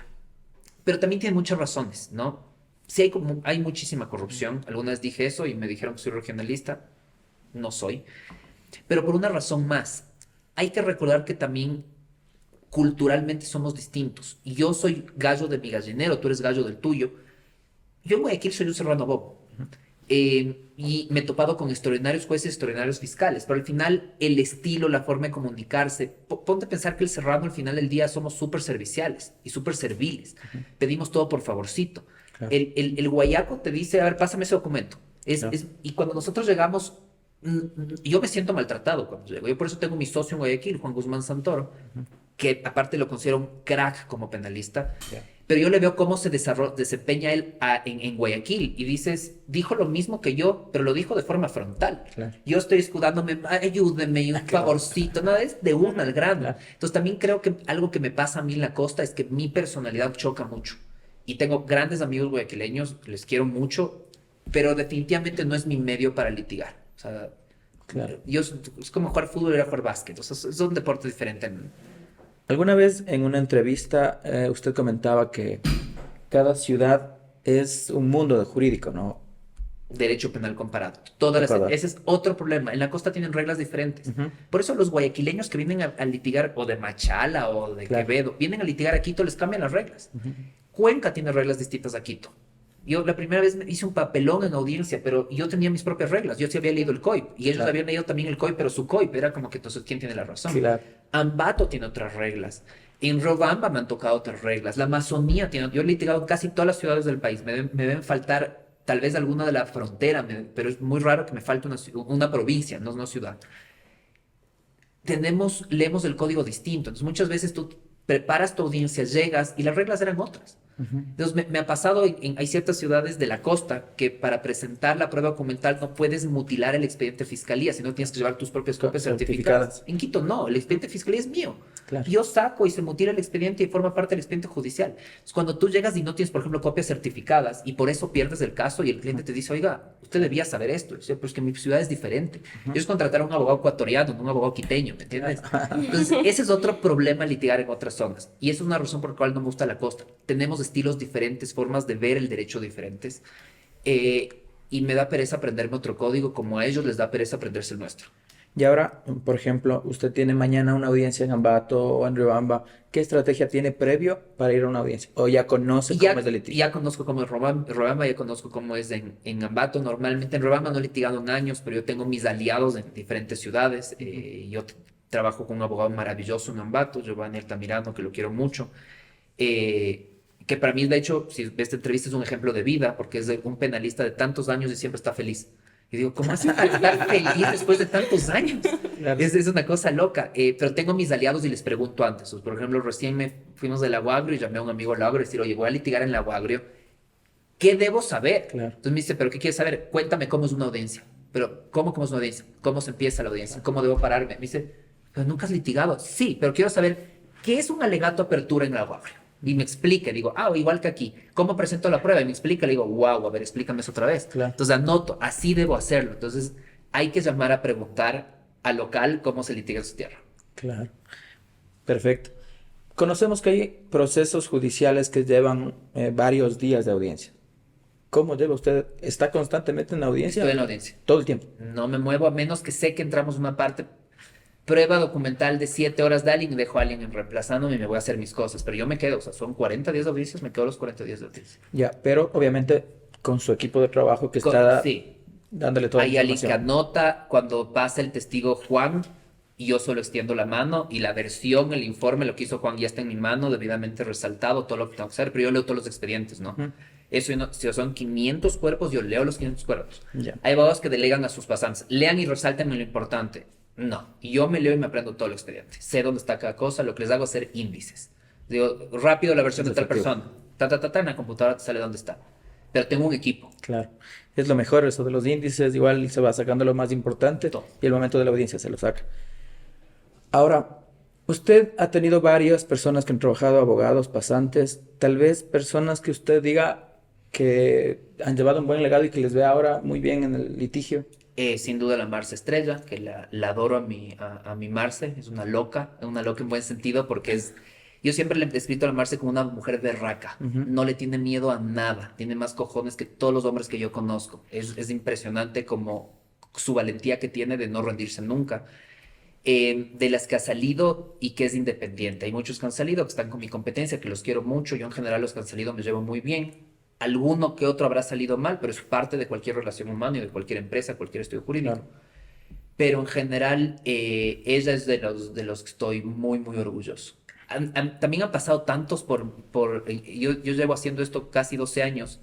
pero también tiene muchas razones, ¿no? Sí hay muchísima corrupción. Alguna vez dije eso y me dijeron que soy regionalista. No soy. Pero por una razón más. Hay que recordar que también culturalmente somos distintos. Y yo soy gallo de mi gallinero, tú eres gallo del tuyo. Yo en Guayaquil soy un serrano bobo. Y me he topado con extraordinarios jueces, extraordinarios fiscales, pero al final el estilo, la forma de comunicarse, ponte a pensar que el serrano al final del día somos súper serviciales y súper serviles. Pedimos todo por favorcito.
Claro.
El guayaco te dice, a ver, pásame ese documento.
Claro.
Y cuando nosotros llegamos, yo me siento maltratado cuando llego. Yo por eso tengo mi socio en Guayaquil, Juan Guzmán Santoro, que aparte lo considero un crack como penalista.
Ya.
Pero yo le veo cómo se desempeña él en Guayaquil y dices, dijo lo mismo que yo, pero lo dijo de forma frontal.
Claro.
Yo estoy escudándome, ayúdeme, un favorcito, nada, es de una al grano.
Claro.
Entonces también creo que algo que me pasa a mí en la costa es que mi personalidad choca mucho. Y tengo grandes amigos guayaquileños, les quiero mucho, pero definitivamente no es mi medio para litigar. O sea,
Claro.
es como jugar fútbol y ir a jugar básquet. O sea, es un deporte diferente.
Alguna vez en una entrevista usted comentaba que cada ciudad es un mundo de jurídico, ¿no?
Derecho penal comparado.
Ecuador.
Ese es otro problema. En la costa tienen reglas diferentes.
Ujú.
Por eso los guayaquileños que vienen a litigar, o de Machala o de
Claro.
Quevedo, vienen a litigar a Quito, les cambian las reglas.
Ujú.
Cuenca tiene reglas distintas a Quito. Yo la primera vez me hice un papelón en audiencia, pero yo tenía mis propias reglas. Yo sí había leído el COIP y ellos
Claro.
habían leído también el COIP, pero su COIP era como que entonces, ¿quién tiene la razón?
Claro.
Ambato tiene otras reglas. En Robamba me han tocado otras reglas. La Amazonía tiene. Yo he litigado en casi todas las ciudades del país. Me deben faltar tal vez alguna de la frontera, pero es muy raro que me falte una provincia, no una ciudad. Leemos el código distinto. Entonces, muchas veces tú preparas tu audiencia, llegas y las reglas eran otras.
Ujú.
Entonces, me ha pasado, hay ciertas ciudades de la costa que para presentar la prueba documental no puedes mutilar el expediente de fiscalía, sino tienes que llevar tus propias copias certificadas. En Quito no, el expediente de fiscalía es mío.
Claro.
Yo saco y se mutila el expediente y forma parte del expediente judicial. Entonces, cuando tú llegas y no tienes, por ejemplo, copias certificadas y por eso pierdes el caso y el cliente te dice, oiga, usted debía saber esto. Y dice, pero es que mi ciudad es diferente. Ellos contrataron a un abogado ecuatoriano, no un abogado quiteño, ¿me entiendes? Entonces, ese es otro problema litigar en otras zonas. Y esa es una razón por la cual no me gusta la costa. Tenemos estilos diferentes, formas de ver el derecho diferentes. Y me da pereza aprenderme otro código, como a ellos les da pereza aprenderse el nuestro.
Y ahora, por ejemplo, usted tiene mañana una audiencia en Ambato o en Riobamba. ¿Qué estrategia tiene previo para ir a una audiencia? ¿O ya conoce
Y
cómo
ya,
es el litigio?
ya conozco cómo es Robamba, ya conozco cómo es en Ambato. Normalmente en Robamba no he litigado en años, pero yo tengo mis aliados en diferentes ciudades. Yo trabajo con un abogado maravilloso en Ambato, Giovanni Altamirano, que lo quiero mucho. Que para mí, de hecho, si ves esta entrevista es un ejemplo de vida, porque es de un penalista de tantos años y siempre está feliz. Y digo, ¿cómo hace para estar feliz después de tantos años?
Claro.
Es una cosa loca. Pero tengo mis aliados y les pregunto antes. Pues, por ejemplo, recién fuimos del Lago Agrio y llamé a un amigo del Lago Agrio y decir, oye, voy a litigar en el Lago Agrio. ¿Qué debo saber?
Claro.
Entonces me dice, ¿pero qué quieres saber? Cuéntame cómo es una audiencia. Pero, ¿cómo es una audiencia? ¿Cómo se empieza la audiencia? ¿Cómo debo pararme? Me dice, ¿pero nunca has litigado? Sí, pero quiero saber, ¿qué es un alegato apertura en el Lago Agrio? Y me explica, digo, igual que aquí. ¿Cómo presento la prueba? Y me explica, le digo, wow, a ver, explícame eso otra vez.
Claro.
Entonces anoto, así debo hacerlo. Entonces hay que llamar a preguntar al local cómo se litiga en su tierra.
Claro. Perfecto. Conocemos que hay procesos judiciales que llevan varios días de audiencia. ¿Cómo lleva usted? ¿Está constantemente en la audiencia?
Estoy en la audiencia.
Todo el tiempo.
No me muevo a menos que sé que entramos en una parte, prueba documental de 7 horas de alguien, dejo a alguien reemplazándome y me voy a hacer mis cosas. Pero yo me quedo, o sea, son 40 días de audiencias, me quedo los 40 días de audiencia.
Ya, pero obviamente con su equipo de trabajo que está
Sí,
dándole toda la
hay alguien que
información.
anota cuando pasa el testigo Juan y yo solo extiendo la mano y la versión, el informe, lo que hizo Juan ya está en mi mano, debidamente resaltado, todo lo que tengo que hacer, pero yo leo todos los expedientes, ¿no?
Ujú.
Eso si son 500 cuerpos, yo leo los 500 cuerpos.
Ya.
Hay abogados que delegan a sus pasantes, lean y resalten lo importante. No, yo me leo y me aprendo todo el expediente. Sé dónde está cada cosa, lo que les hago es hacer índices. Digo, rápido la versión
Es
de tal
efectivo.
persona, en la computadora te sale dónde está. Pero tengo un equipo.
Claro. Es lo mejor eso de los índices, igual se va sacando lo más importante
Todo.
y el momento de la audiencia se lo saca. Ahora, usted ha tenido varias personas que han trabajado, abogados, pasantes, tal vez personas que usted diga que han llevado un buen legado y que les ve ahora muy bien en el litigio.
Sin duda la Marce Estrella, que la adoro a mi Marce, es una loca en buen sentido porque yo siempre le he descrito a la Marce como una mujer berraca,
Ujú.
no le tiene miedo a nada, tiene más cojones que todos los hombres que yo conozco, es impresionante como su valentía que tiene de no rendirse nunca. De las que ha salido y que es independiente, hay muchos que han salido que están con mi competencia, que los quiero mucho, yo en general los que han salido me llevo muy bien. Alguno que otro habrá salido mal, pero es parte de cualquier relación humana y de cualquier empresa, cualquier estudio jurídico.
Claro.
Pero en general, ella es de los que estoy muy, muy orgulloso. También han pasado tantos yo llevo haciendo esto casi 12 años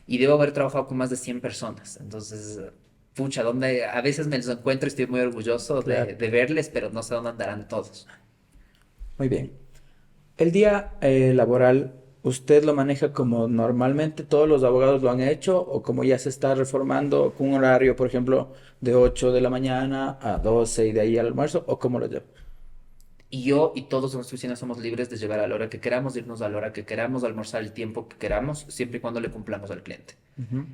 y debo haber trabajado con más de 100 personas. Entonces, pucha, donde a veces me los encuentro y estoy muy orgulloso
Claro.
de verles, pero no sé dónde andarán todos.
Muy bien. El día laboral, ¿usted lo maneja como normalmente todos los abogados lo han hecho o como ya se está reformando con un horario, por ejemplo, de 8 de la mañana a 12 y de ahí al almuerzo o cómo lo lleva?
Y yo y todos en nuestra oficina somos libres de llegar a la hora que queramos, de irnos a la hora que queramos, almorzar el tiempo que queramos, siempre y cuando le cumplamos al cliente.
Ujú.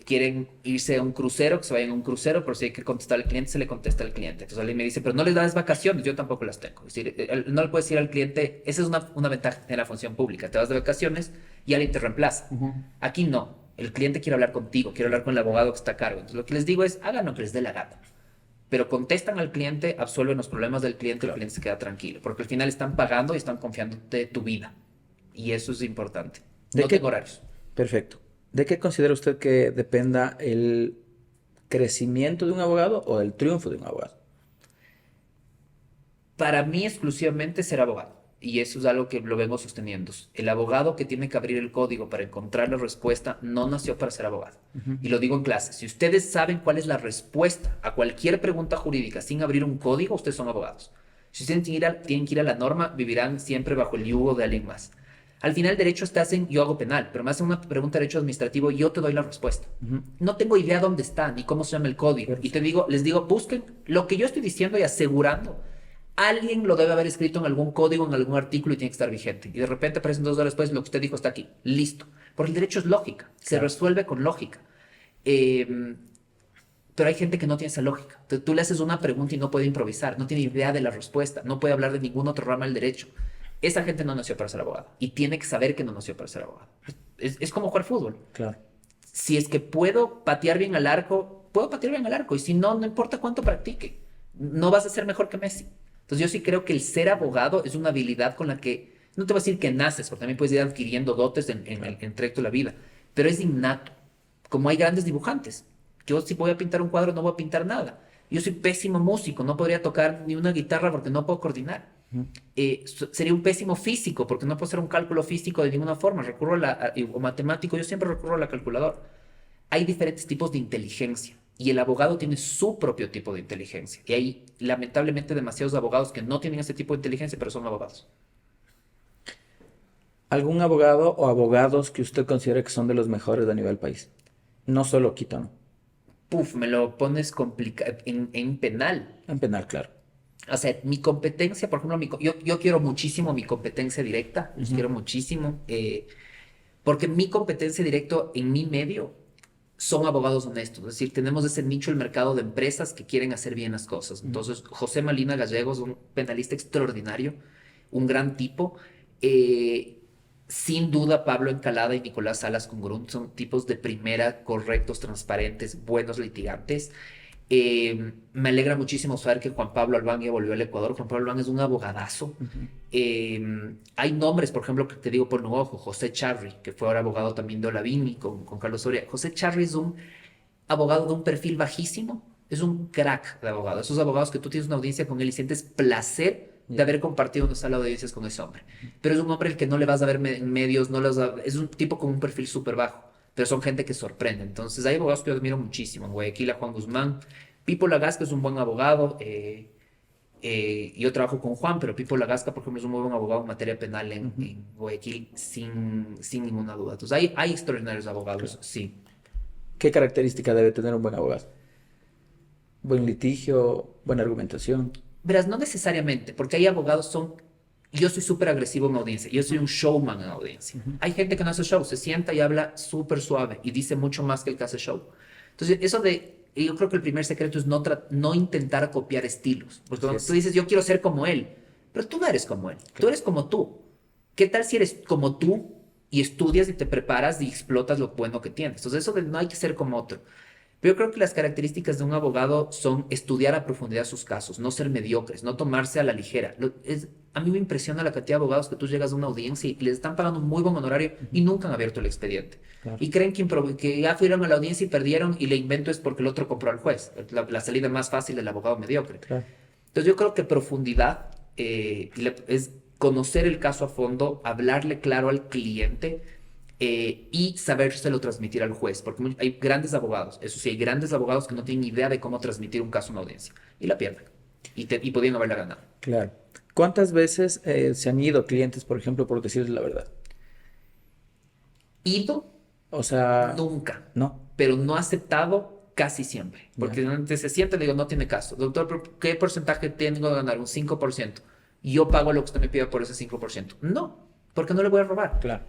Quieren irse a un crucero, que se vayan a un crucero, pero si hay que contestar al cliente, se le contesta al cliente. Entonces alguien me dice, pero no les das vacaciones, yo tampoco las tengo. Es decir, no le puedes decir al cliente, esa es una ventaja de la función pública, te vas de vacaciones y alguien te reemplaza.
Ujú.
Aquí no, el cliente quiere hablar contigo, quiere hablar con el abogado que está a cargo. Entonces lo que les digo es, hagan lo que les dé la gana. Pero contestan al cliente, absuelven los problemas del cliente, el
Claro.
cliente se queda tranquilo, porque al final están pagando y están confiando de tu vida. Y eso es importante.
¿De
No tengo
qué?
horarios.
Perfecto. ¿De qué considera usted que dependa el crecimiento de un abogado o el triunfo de un abogado?
Para mí exclusivamente ser abogado. Y eso es algo que lo vengo sosteniendo. El abogado que tiene que abrir el código para encontrar la respuesta no nació para ser abogado.
Ujú.
Y lo digo en clase. Si ustedes saben cuál es la respuesta a cualquier pregunta jurídica sin abrir un código, ustedes son abogados. Si ustedes tienen que ir a la norma, vivirán siempre bajo el yugo de alguien más. Al final, derechos te hacen, yo hago penal, pero me hacen una pregunta de derecho administrativo y yo te doy la respuesta.
Ujú.
No tengo idea dónde está ni cómo se llama el código. Y les digo, busquen lo que yo estoy diciendo y asegurando. Alguien lo debe haber escrito en algún código, en algún artículo y tiene que estar vigente. Y de repente aparecen 2 horas después, lo que usted dijo está aquí. Listo. Porque el derecho es lógica. Se
Claro.
resuelve con lógica. Eh, pero hay gente que no tiene esa lógica. Entonces, tú le haces una pregunta y no puede improvisar, no tiene idea de la respuesta, no puede hablar de ningún otro rama del derecho. Esa gente no nació para ser abogado y tiene que saber que no nació para ser abogado. Es como jugar fútbol.
Claro.
Si es que puedo patear bien al arco, puedo patear bien al arco. Y si no, no importa cuánto practique. No vas a ser mejor que Messi. Entonces yo sí creo que el ser abogado es una habilidad con la que, no te voy a decir que naces, porque también puedes ir adquiriendo dotes en trayecto de la vida, pero es innato. Como hay grandes dibujantes. Yo si voy a pintar un cuadro no voy a pintar nada. Yo soy pésimo músico, no podría tocar ni una guitarra porque no puedo coordinar.
Ujú.
Sería un pésimo físico porque no puedo hacer un cálculo físico de ninguna forma. Recurro o matemático, yo siempre recurro a la calculadora. Hay diferentes tipos de inteligencia y el abogado tiene su propio tipo de inteligencia. Y hay lamentablemente demasiados abogados que no tienen ese tipo de inteligencia, pero son abogados.
¿Algún abogado o abogados que usted considere que son de los mejores a nivel país? No solo Quito, ¿no?
Puf, me lo pones complicado en penal.
En penal, claro.
O sea, mi competencia, por ejemplo, yo quiero muchísimo mi competencia directa, los
Ujú.
quiero muchísimo, porque mi competencia directa en mi medio son abogados honestos, es decir, tenemos ese nicho el mercado de empresas que quieren hacer bien las cosas.
Ujú.
Entonces, José Malina Gallegos, un penalista extraordinario, un gran tipo. eh, Sin duda, Pablo Encalada y Nicolás Salas Cungurún son tipos de primera, correctos, transparentes, buenos litigantes. Me alegra muchísimo saber que Juan Pablo Albán ya volvió al Ecuador. Juan Pablo Albán es un abogadazo.
Ujú.
Hay nombres, por ejemplo, que te digo por un ojo, José Charri, que fue ahora abogado también de Olavini con Carlos Soria. José Charri es un abogado de un perfil bajísimo, es un crack de abogado. Esos abogados que tú tienes una audiencia con él y sientes placer de
Ya.
haber compartido una sala de audiencias con ese hombre. Pero es un hombre el que no le vas a ver en medios, no les es un tipo con un perfil súper bajo, pero son gente que sorprende. Entonces hay abogados que yo admiro muchísimo. En Guayaquil a Juan Guzmán, Pipo Lagasca es un buen abogado. Yo trabajo con Juan, pero Pipo Lagasca, por ejemplo, es un muy buen abogado en materia penal
Ujú.
en Guayaquil, sin ninguna duda. Entonces, hay extraordinarios abogados,
Claro.
sí.
¿Qué característica debe tener un buen abogado? Buen litigio, buena argumentación.
Verás, no necesariamente, porque hay abogados son... Yo soy súper agresivo en audiencia, yo soy un showman en audiencia.
Ujú.
Hay gente que no hace show, se sienta y habla súper suave y dice mucho más que el que hace show. Entonces, yo creo que el primer secreto es no intentar copiar estilos. Porque
Así
cuando tú
es.
dices, yo quiero ser como él, pero tú no eres como él, tú
Claro.
eres como tú. ¿Qué tal si eres como tú y estudias y te preparas y explotas lo bueno que tienes? Entonces, eso de no hay que ser como otro. Pero yo creo que las características de un abogado son estudiar a profundidad sus casos, no ser mediocres, no tomarse a la ligera. A mí me impresiona la cantidad de abogados que tú llegas a una audiencia y les están pagando un muy buen honorario y nunca han abierto el expediente.
Claro.
Y creen que ya fueron a la audiencia y perdieron y le invento es porque el otro compró al juez. La salida más fácil del abogado mediocre.
Claro.
Entonces yo creo que profundidad es conocer el caso a fondo, hablarle claro al cliente, y sabérselo transmitir al juez, porque hay grandes abogados, eso sí, hay grandes abogados que no tienen idea de cómo transmitir un caso a una audiencia y la pierden y podían haberla ganado.
Claro. ¿Cuántas veces se han ido clientes, por ejemplo, por decirles la verdad?
Ido,
O sea,
nunca,
no,
pero no aceptado casi siempre,
ya,
porque antes se siente, le digo, no tiene caso. Doctor, ¿pero qué porcentaje tengo de ganar? Un 5%. Y yo pago lo que usted me pida por ese 5%. No, porque no le voy a robar.
claro,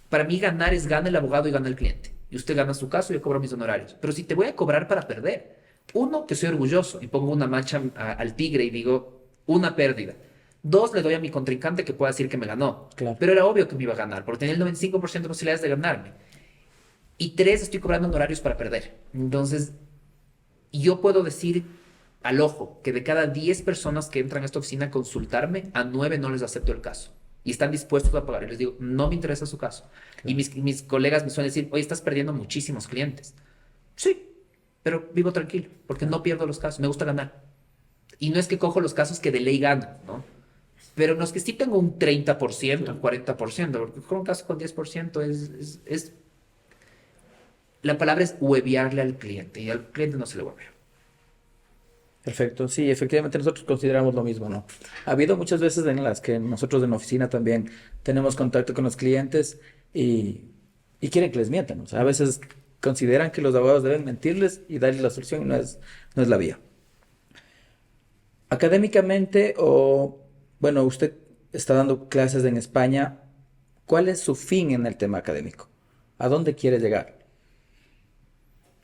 Para mí ganar es gana el abogado y gana el cliente. Y usted gana su caso y yo cobro mis honorarios. Pero si te voy a cobrar para perder, uno, que soy orgulloso y pongo una mancha al tigre y digo, una pérdida. Dos, le doy a mi contrincante que pueda decir que me ganó.
claro.
Pero era obvio que me iba a ganar, porque tenía el 95% de posibilidades de ganarme. Y tres, estoy cobrando honorarios para perder. Entonces, yo puedo decir al ojo que de cada 10 personas que entran a esta oficina a consultarme, a 9 no les acepto el caso. Y están dispuestos a pagar. Y les digo, no me interesa su caso. Y
Claro.
mis colegas me suelen decir, oye, estás perdiendo muchísimos clientes. Sí, pero vivo tranquilo, porque no pierdo los casos. Me gusta ganar. Y no es que cojo los casos que de ley gano, ¿no? Pero no es que sí tengo un 30%, un 40%, porque con un caso con 10% la palabra es huevearle al cliente, y al cliente no se le huevea.
Perfecto, sí, efectivamente nosotros consideramos lo mismo, ¿no? Ha habido muchas veces en las que nosotros en la oficina también tenemos contacto con los clientes y, y quieren que les mientan, o sea, a veces consideran que los abogados deben mentirles y darles la solución y no es la vía. Académicamente o, bueno, usted está dando clases en España, ¿cuál es su fin en el tema académico? ¿A dónde quiere llegar?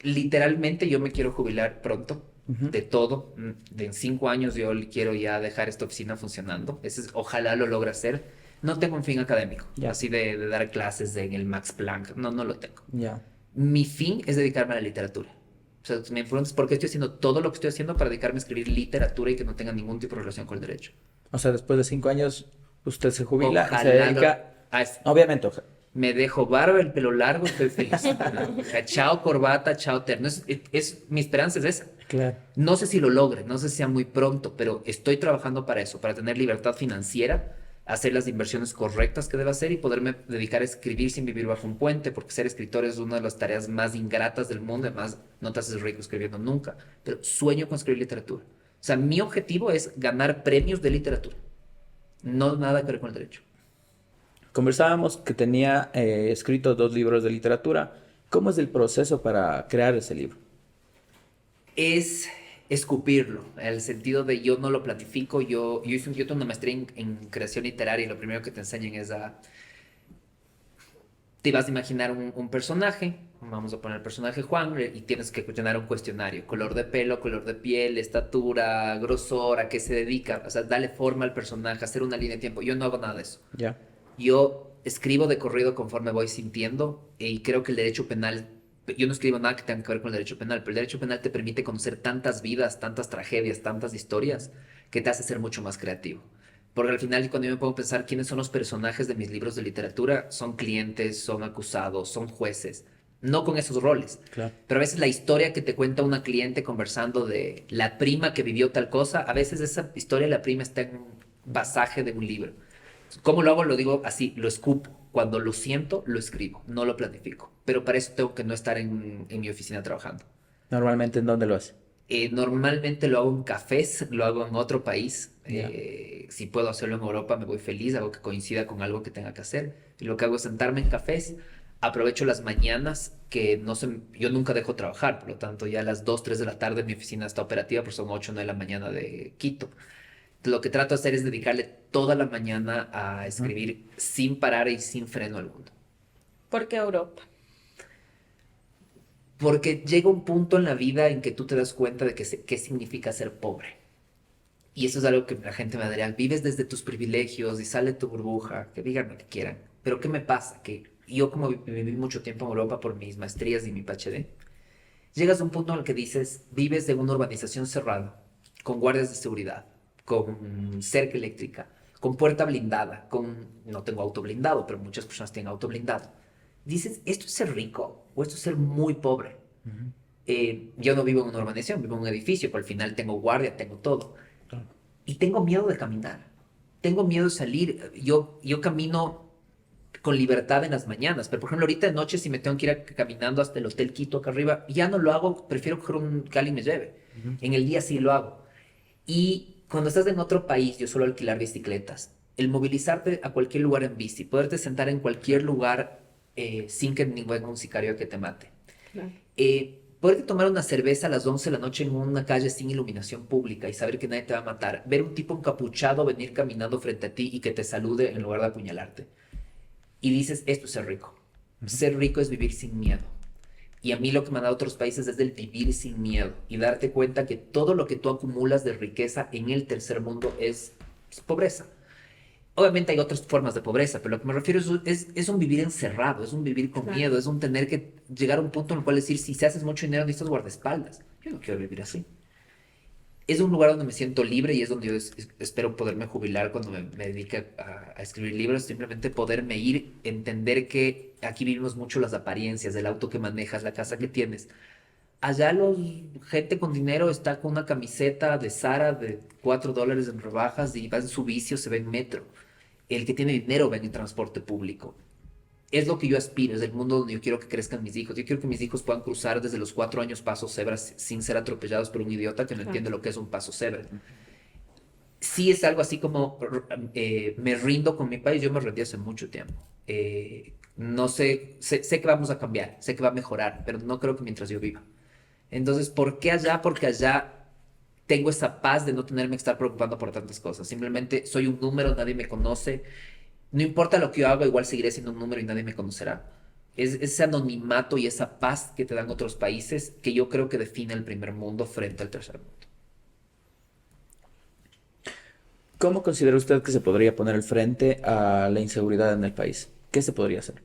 Literalmente yo me quiero jubilar pronto
Ujú.
de todo. En 5 años yo quiero ya dejar esta oficina funcionando. Ojalá lo logre hacer. No tengo un fin académico,
Ya,
así de dar clases en el Max Planck. No, no lo tengo.
ya.
Mi fin es dedicarme a la literatura. O sea, me preguntas por qué estoy haciendo todo lo que estoy haciendo para dedicarme a escribir literatura y que no tenga ningún tipo de relación con el derecho.
O sea, después de 5 años usted se jubila y se
Ojalá
dedica,
a eso.
obviamente,
Me dejo barba, el pelo largo, estoy feliz. O sea, chao corbata, chao terno. Mi esperanza es esa.
claro.
No sé si lo logre, no sé si sea muy pronto, pero estoy trabajando para eso, para tener libertad financiera, hacer las inversiones correctas que deba hacer y poderme dedicar a escribir sin vivir bajo un puente, porque ser escritor es una de las tareas más ingratas del mundo, además no te haces rico escribiendo nunca, pero sueño con escribir literatura. O sea, mi objetivo es ganar premios de literatura, no nada que ver con el derecho.
Conversábamos que tenía escrito 2 libros de literatura. ¿Cómo es el proceso para crear ese libro?
Es escupirlo, en el sentido de yo no lo planifico, yo tengo una maestría en creación literaria y lo primero que te enseñan es te vas a imaginar un personaje, vamos a poner el personaje Juan, y tienes que llenar un cuestionario, color de pelo, color de piel, estatura, grosor, a qué se dedica, o sea, darle forma al personaje, hacer una línea de tiempo, yo no hago nada de eso.
Ya,
Yo escribo de corrido conforme voy sintiendo y creo que el derecho penal, yo no escribo nada que tenga que ver con el derecho penal, pero el derecho penal te permite conocer tantas vidas, tantas tragedias, tantas historias que te hace ser mucho más creativo. Porque al final cuando yo me pongo a pensar quiénes son los personajes de mis libros de literatura, son clientes, son acusados, son jueces, no con esos roles.
claro.
Pero a veces la historia que te cuenta una cliente conversando de la prima que vivió tal cosa, a veces esa historia de la prima está en un pasaje de un libro. ¿Cómo lo hago? Lo digo así, lo escupo. Cuando lo siento, lo escribo, no lo planifico. Pero para eso tengo que no estar en mi oficina trabajando.
Normalmente, ¿en dónde lo hace?
Normalmente lo hago en cafés, lo hago en otro país.
Ya,
Si puedo hacerlo en Europa, me voy feliz, algo que coincida con algo que tenga que hacer. Y lo que hago es sentarme en cafés, aprovecho las mañanas que no sé, yo nunca dejo trabajar, por lo tanto ya a las 2 3 de la tarde mi oficina está operativa, porque son 8 9 de la mañana de Quito. Lo que trato de hacer es dedicarle toda la mañana a
ujú,
escribir sin parar y sin freno alguno.
¿Por qué Europa?
Porque llega un punto en la vida en que tú te das cuenta de qué significa ser pobre. Y eso es algo que la gente me diría, vives desde tus privilegios y sale tu burbuja, que digan lo que quieran. Pero ¿qué me pasa? Que yo como viví mucho tiempo en Europa por mis maestrías y mi PhD, llegas a un punto en el que dices, vives de una urbanización cerrada, con guardias de seguridad, con cerca eléctrica, con puerta blindada, no tengo auto blindado, pero muchas personas tienen auto blindado. Dices, ¿esto es ser rico o esto es ser muy pobre?
ujú,
Yo no vivo en una urbanización, vivo en un edificio, pero al final tengo guardia, tengo todo.
claro.
Y tengo miedo de caminar. Tengo miedo de salir. Yo camino con libertad en las mañanas. Pero, por ejemplo, ahorita de noche, si me tengo que ir caminando hasta el Hotel Quito acá arriba, ya no lo hago, prefiero coger un que alguien me lleve. En el día sí lo hago. Y cuando estás en otro país, yo suelo alquilar bicicletas. El movilizarte a cualquier lugar en bici, poderte sentar en cualquier lugar sin que ningún sicario que te mate.
Claro.
Poderte tomar una cerveza a las 11 de la noche en una calle sin iluminación pública y saber que nadie te va a matar. Ver un tipo encapuchado venir caminando frente a ti y que te salude en lugar de apuñalarte. Y dices, esto es ser rico. Ser rico es vivir sin miedo. Y a mí lo que me han dado otros países es el vivir sin miedo y darte cuenta que todo lo que tú acumulas de riqueza en el tercer mundo es pobreza. Obviamente hay otras formas de pobreza, pero lo que me refiero es un vivir encerrado, es un vivir con
Claro.
miedo, es un tener que llegar a un punto en el cual decir, si se haces mucho dinero necesitas guardaespaldas. Yo no quiero vivir así. Es un lugar donde me siento libre y es donde yo espero poderme jubilar cuando me dedique a escribir libros, simplemente poderme ir, entender que aquí vivimos mucho las apariencias, del auto que manejas, la casa que tienes. Allá gente con dinero está con una camiseta de Zara de $4 en rebajas y va en su vicio, se ve en metro. El que tiene dinero va en el transporte público. Es lo que yo aspiro, es el mundo donde yo quiero que crezcan mis hijos. Yo quiero que mis hijos puedan cruzar desde los 4 años pasos cebras sin ser atropellados por un idiota que no
Claro.
entiende lo que es un paso cebra. Sí es algo así como me rindo con mi país, yo me rendí hace mucho tiempo. No sé que vamos a cambiar, sé que va a mejorar, pero no creo que mientras yo viva. Entonces, ¿por qué allá? Porque allá tengo esa paz de no tenerme que estar preocupando por tantas cosas. Simplemente soy un número, nadie me conoce. No importa lo que yo haga, igual seguiré siendo un número y nadie me conocerá. Es ese anonimato y esa paz que te dan otros países que yo creo que define el primer mundo frente al tercer mundo.
¿Cómo considera usted que se podría poner el frente a la inseguridad en el país? ¿Qué se podría hacer?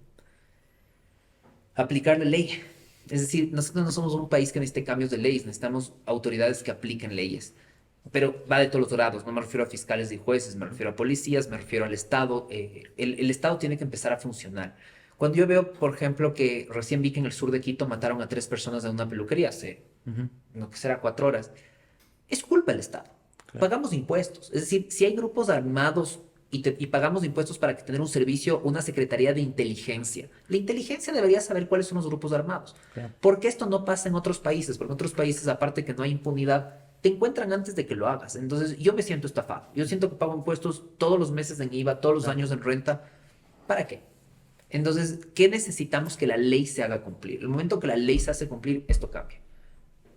Aplicar la ley. Es decir, nosotros no somos un país que necesite cambios de leyes, necesitamos autoridades que apliquen leyes. Pero va de todos los grados, no me refiero a fiscales y jueces, me refiero a policías, me refiero al Estado. El Estado tiene que empezar a funcionar. Cuando yo veo, por ejemplo, que recién vi que en el sur de Quito mataron a 3 personas en una peluquería hace,
Ujú,
no que será 4 horas, es culpa del Estado.
claro.
Pagamos impuestos. Es decir, si hay grupos armados y pagamos impuestos para que tener un servicio, una secretaría de inteligencia. La inteligencia debería saber cuáles son los grupos armados.
Claro.
¿Por qué esto no pasa en otros países? Porque en otros países, aparte que no hay impunidad, te encuentran antes de que lo hagas. Entonces, yo me siento estafado. Yo siento que pago impuestos todos los meses en IVA, todos los
Claro.
años en renta. ¿Para qué? Entonces, ¿qué necesitamos que la ley se haga cumplir? El momento que la ley se hace cumplir, esto cambia.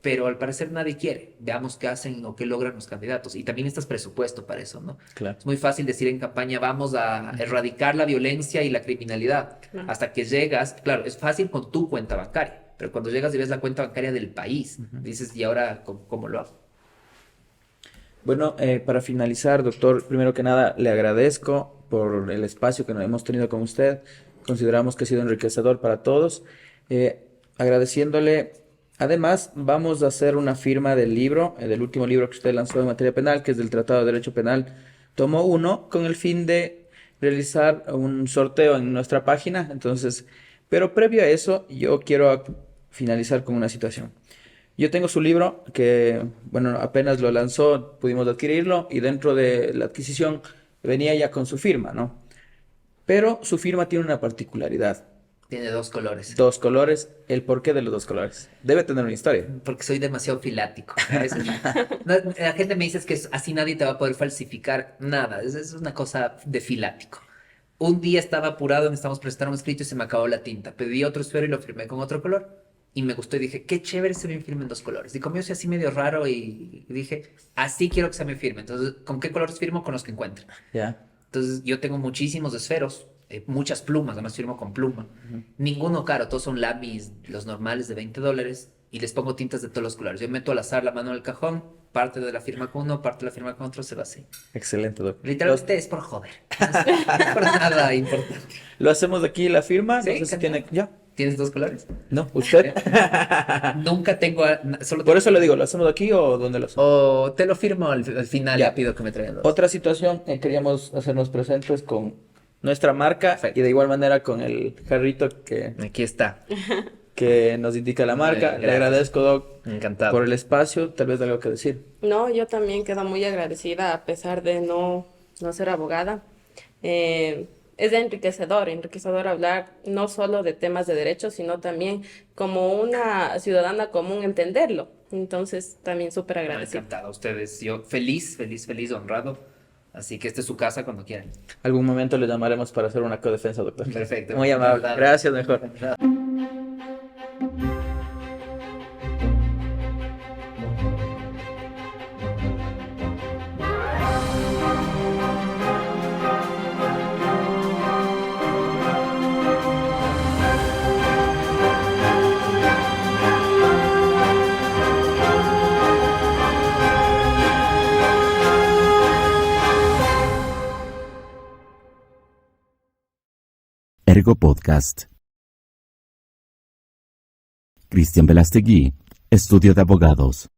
Pero al parecer nadie quiere. Veamos qué hacen o qué logran los candidatos. Y también estás presupuesto para eso, ¿no?
Claro.
Es muy fácil decir en campaña, vamos a erradicar la violencia y la criminalidad.
Claro.
Hasta que llegas, claro, es fácil con tu cuenta bancaria, pero cuando llegas y ves la cuenta bancaria del país, dices, ¿y ahora cómo lo hago?
Bueno, para finalizar, doctor, primero que nada, le agradezco por el espacio que nos hemos tenido con usted. Consideramos que ha sido enriquecedor para todos. Agradeciéndole, además, vamos a hacer una firma del libro, del último libro que usted lanzó en materia penal, que es del Tratado de Derecho Penal, tomo 1, con el fin de realizar un sorteo en nuestra página. Entonces, pero previo a eso, yo quiero finalizar con una situación. Yo tengo su libro que, bueno, apenas lo lanzó, pudimos adquirirlo y dentro de la adquisición venía ya con su firma, ¿no? Pero su firma tiene una particularidad,
Tiene 2 colores.
2 colores. ¿El porqué de los 2 colores? Debe tener una historia.
Porque soy demasiado filático. A veces, la gente me dice es que así nadie te va a poder falsificar nada. Es una cosa de filático. Un día estaba apurado, necesitamos presentar un escrito y se me acabó la tinta. Pedí otro esfero y lo firmé con otro color. Y me gustó y dije, qué chévere se me firme en 2 colores. Y como yo soy así medio raro y dije, así quiero que se me firme. Entonces, ¿con qué colores firmo? Con los que encuentre.
Ya.
Entonces, yo tengo muchísimos esferos, muchas plumas, además firmo con pluma. Ninguno caro, todos son lápiz, los normales de $20. Y les pongo tintas de todos los colores. Yo meto al azar la mano en el cajón, parte de la firma con uno, parte de la firma con otro, se va así.
Excelente, doctor.
Literalmente es por joder. No es por nada importante.
Lo hacemos aquí la firma.
Sí,
No sé si
encantado.
tiene. Ya.
¿Tienes 2 colores?
No, usted.
Nunca tengo, solo
Por eso le digo, ¿lo hacemos aquí o dónde lo hacemos?
o te lo firmo al final,
Ya.
ya pido que me traigan 2.
Otra situación, queríamos hacernos presentes con nuestra marca
Perfecto.
y de igual manera con el jarrito
Aquí está.
que nos indica la marca. Le
Gracias.
agradezco, Doc,
Encantado.
por el espacio. Tal vez algo que decir.
No, yo también quedo muy agradecida a pesar de no ser abogada. es enriquecedor hablar no solo de temas de derechos, sino también como una ciudadana común entenderlo. Entonces, también súper
Me ha
agradecida.
encantado a ustedes. Yo feliz, feliz, feliz, honrado. Así que esta es su casa cuando quieran.
Algún momento le llamaremos para hacer una codefensa, doctor.
Perfecto.
Muy amable.
Encantado.
Gracias, mejor.
Encantado.
Ergo Podcast. Cristian Velastegui, Estudio de Abogados.